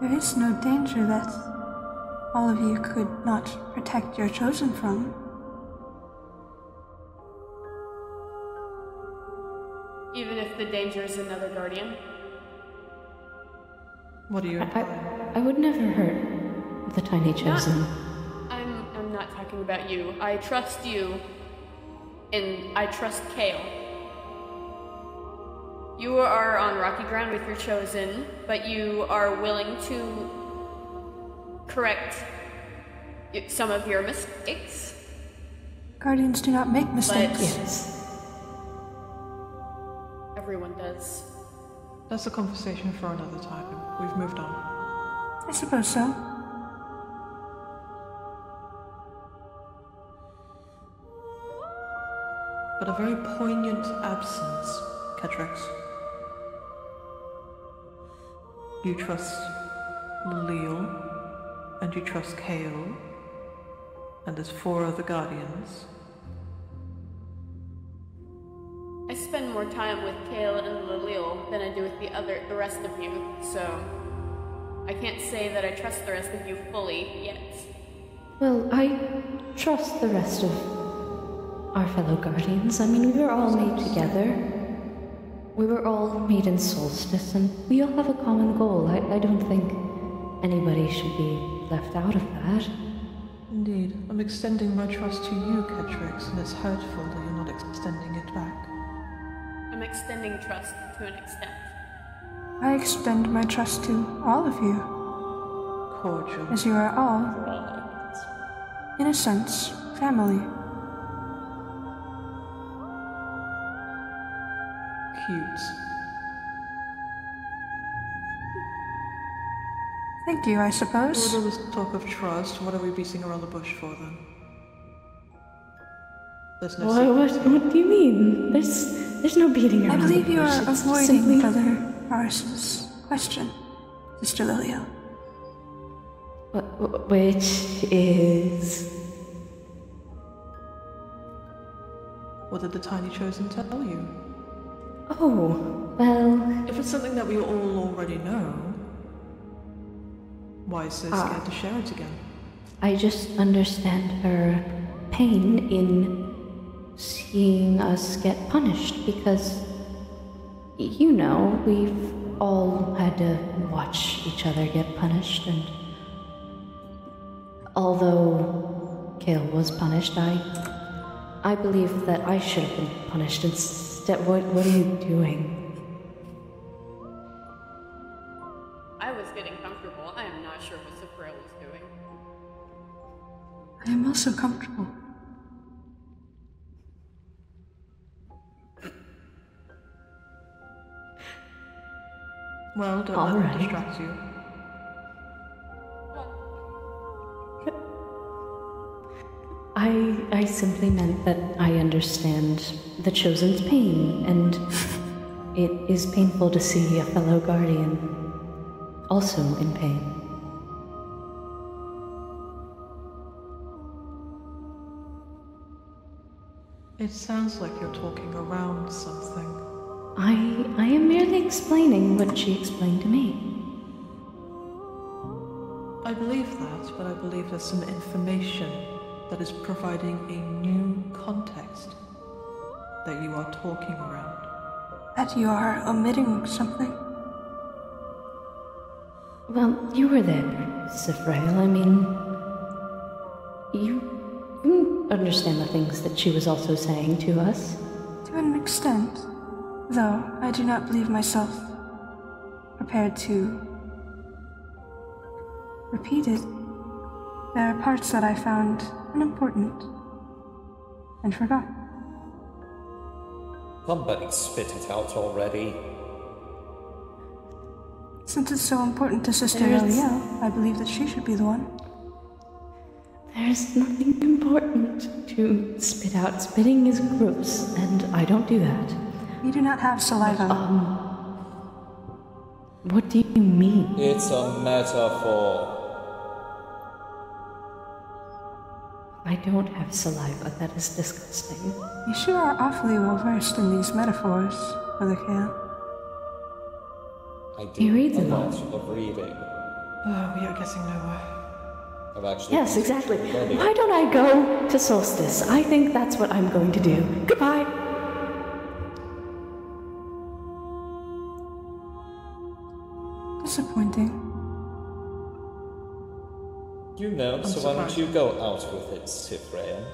There is no danger that all of you could not protect your chosen from. Even if the danger is another guardian? What are you implying? I would never hurt the tiny chosen. I'm not talking about you. I trust you, and I trust Cael. You are on rocky ground with your chosen, but you are willing to correct some of your mistakes. Guardians do not make mistakes. Yes. Everyone does. That's a conversation for another time. We've moved on. I suppose so. But a very poignant absence, Ketrix. You trust Leliel, and you trust Cael, and there's 4 other guardians. I spend more time with Cael and Leliel than I do with the rest of you, so I can't say that I trust the rest of you fully yet. Well, I trust the rest of our fellow guardians. I mean, we were all made together. We were all made in Solstice, and we all have a common goal. I don't think anybody should be left out of that. Indeed. I'm extending my trust to you, Ketrix, and it's hurtful that you're not extending it back. I'm extending trust to an extent. I extend my trust to all of you, Cordial. as you are all, Right. in a sense, family. Cute. Thank you, I With suppose. all this talk of trust, what are we beating around the bush for then? There's no secrets here. What do you mean? There's no beating around I believe the you bush. are It's avoiding simply... further Pharas' question, Sister Leliel. Which is... What did the Tiny Chosen tell you? Oh, well... If it's something that we all already know, why so scared to share it again? I just understand her pain in seeing us get punished because, you know, we've all had to watch each other get punished, and although Cael was punished, I believe that I should have been punished instead. What are you doing? I was getting comfortable. I am not sure what Siphrael was doing. I am also comfortable. Well, don't let them distract you. I simply meant that I understand the Chosen's pain, and it is painful to see a fellow guardian also in pain. It sounds like you're talking around something. I am merely explaining what she explained to me. I believe that, but I believe there's some information that is providing a new context that you are talking around. That you are omitting something? Well, you were there, Siphrael. I mean, you understand the things that she was also saying to us. To an extent, though I do not believe myself prepared to repeat it. There are parts that I found unimportant and forgot. Somebody spit it out already. Since it's so important to Sister Leliel, I believe that she should be the one. There's nothing important to spit out. Spitting is gross, and I don't do that. You do not have saliva. What do you mean? It's a metaphor. I don't have saliva. That is disgusting. You sure are awfully well versed in these metaphors, Brother Cael. I You do read a them lot all. of reading. We are getting nowhere. I've actually Yes, exactly. Why don't I go to Solstice? I think that's what I'm going to do. Goodbye. Disappointing. You know, so why don't you go out with it, Siphrael?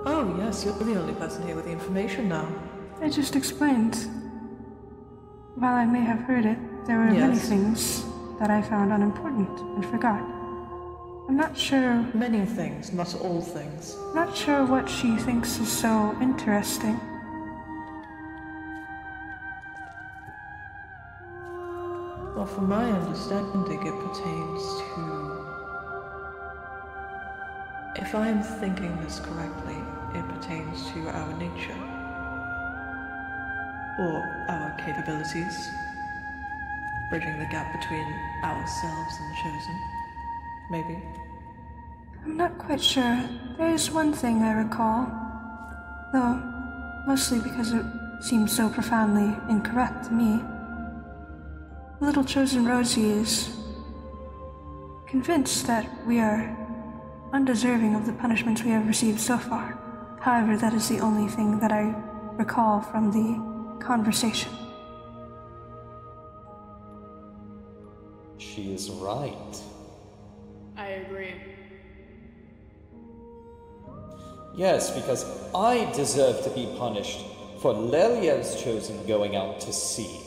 Oh yes, you're the only person here with the information now. I just explained. While I may have heard it, there were many Yes. things that I found unimportant and forgot. I'm not sure Many things, not all things. what she thinks is so interesting. Well, from my understanding, it pertains to... If I am thinking this correctly, it pertains to our nature. Or our capabilities. Bridging the gap between ourselves and the Chosen. Maybe. I'm not quite sure. There is one thing I recall, though mostly because it seems so profoundly incorrect to me. The little chosen Rosie is convinced that we are undeserving of the punishments we have received so far. However, that is the only thing that I recall from the conversation. She is right. I agree. Yes, because I deserve to be punished for Leliel's chosen going out to sea.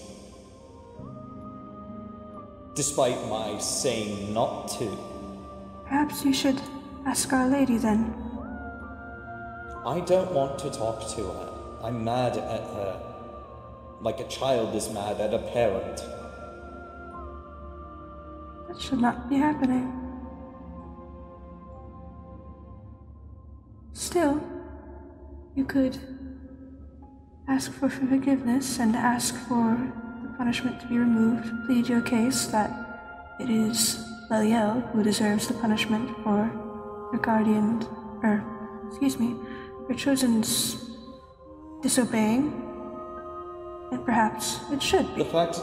Despite my saying not to. Perhaps you should ask Our Lady then. I don't want to talk to her. I'm mad at her. Like a child is mad at a parent. That should not be happening. Still, you could ask for forgiveness and ask for the punishment to be removed, plead your case that it is Leliel who deserves the punishment for her chosen's disobeying, and perhaps it should be. The fact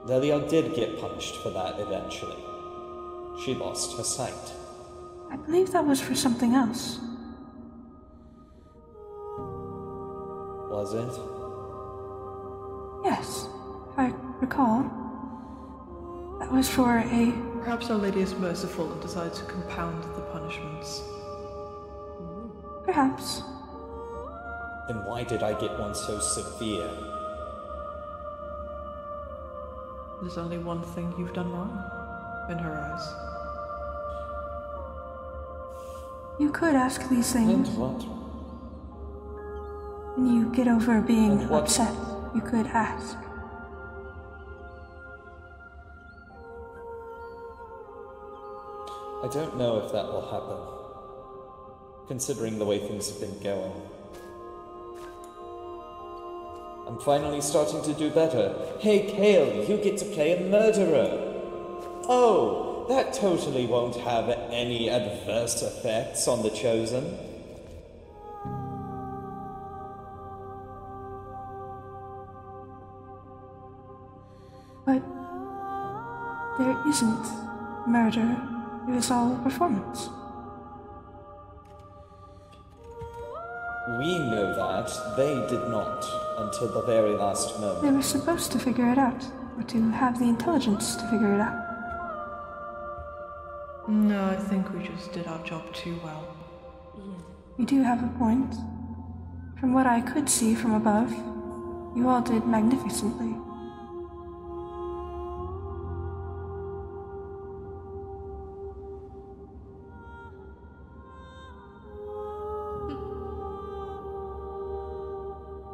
Leliel did get punished for that eventually. She lost her sight. I believe that was for something else. Was it? Yes, if I recall. That was for a... Perhaps Our Lady is merciful and decides to compound the punishments. Perhaps. Then why did I get one so severe? There's only one thing you've done wrong, in her eyes. You could ask these things. And what? When you get over being And what? upset, you could ask. I don't know if that will happen, considering the way things have been going. I'm finally starting to do better. Hey, Cael, you get to play a murderer. Oh, that totally won't have any adverse effects on the Chosen. But there isn't murder. It was all performance. We know that. They did not, until the very last moment. They were supposed to figure it out, or to have the intelligence to figure it out. No, I think we just did our job too well. You do have a point. From what I could see from above, you all did magnificently.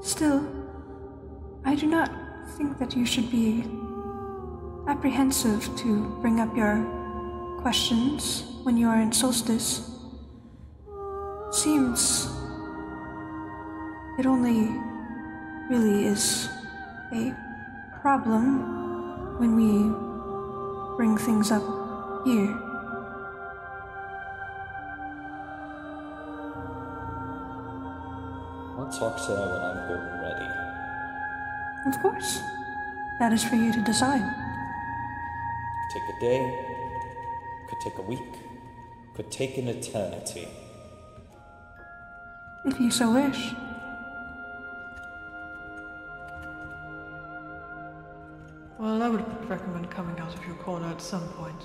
Still, I do not think that you should be apprehensive to bring up your questions when you are in Solstice. Seems it only really is a problem when we bring things up here. I'll talk to her when I'm good and ready. Of course. That is for you to decide. Could take a day, could take a week, could take an eternity. If you so wish. Well, I would recommend coming out of your corner at some point.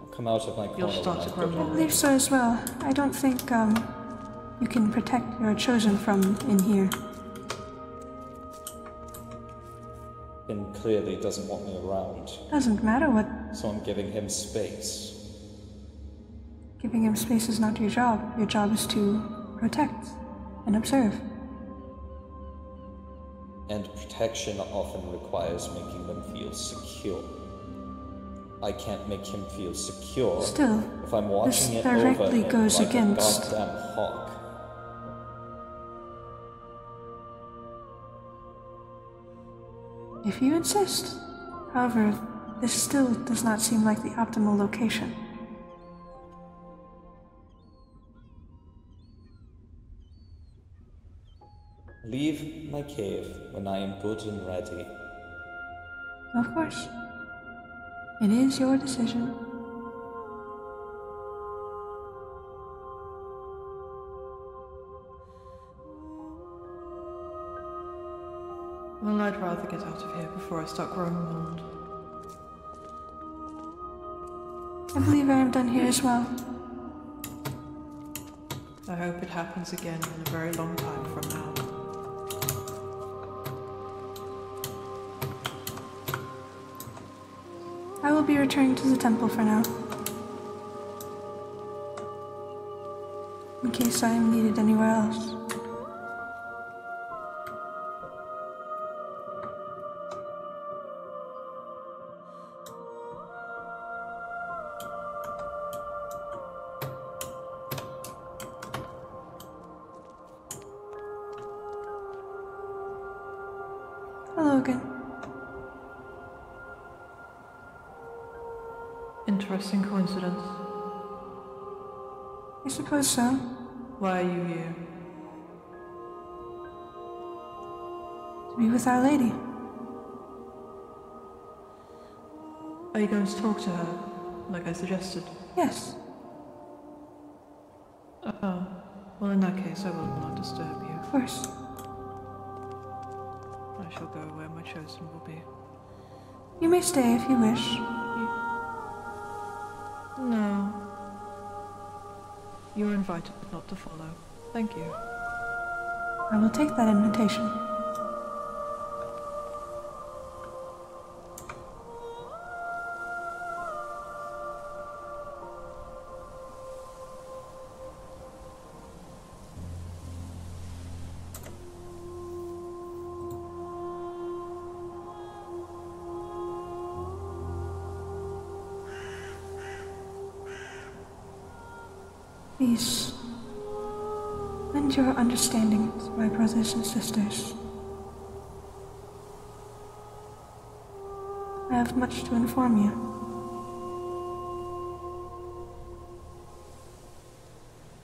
I'll come out of my corner You'll start when to I'm grow good I and more. believe so as well. I don't think, you can protect your chosen from in here. Ben clearly doesn't want me around, Doesn't matter what. so I'm giving him space. Giving him space is not your job. Your job is to protect and observe. And protection often requires making them feel secure. I can't make him feel secure Still, if I'm watching this it over directly him goes like against- a goddamn hawk. If you insist. However, this still does not seem like the optimal location. Leave my cave when I am good and ready. Of course. It is your decision. Well, I'd rather get out of here before I start growing mold. I believe I am done here as well. I hope it happens again in a very long time from now. I will be returning to the temple for now. In case I am needed anywhere else. Hello again. Interesting coincidence. I suppose so. Why are you here? To be with Our Lady. Are you going to talk to her, like I suggested? Yes. Oh, well in that case I will not disturb you. Of course. I shall go where my chosen will be. You may stay if you wish. No. You are invited but not to follow. Thank you. I will take that invitation. Please, lend your understanding to my brothers and sisters. I have much to inform you.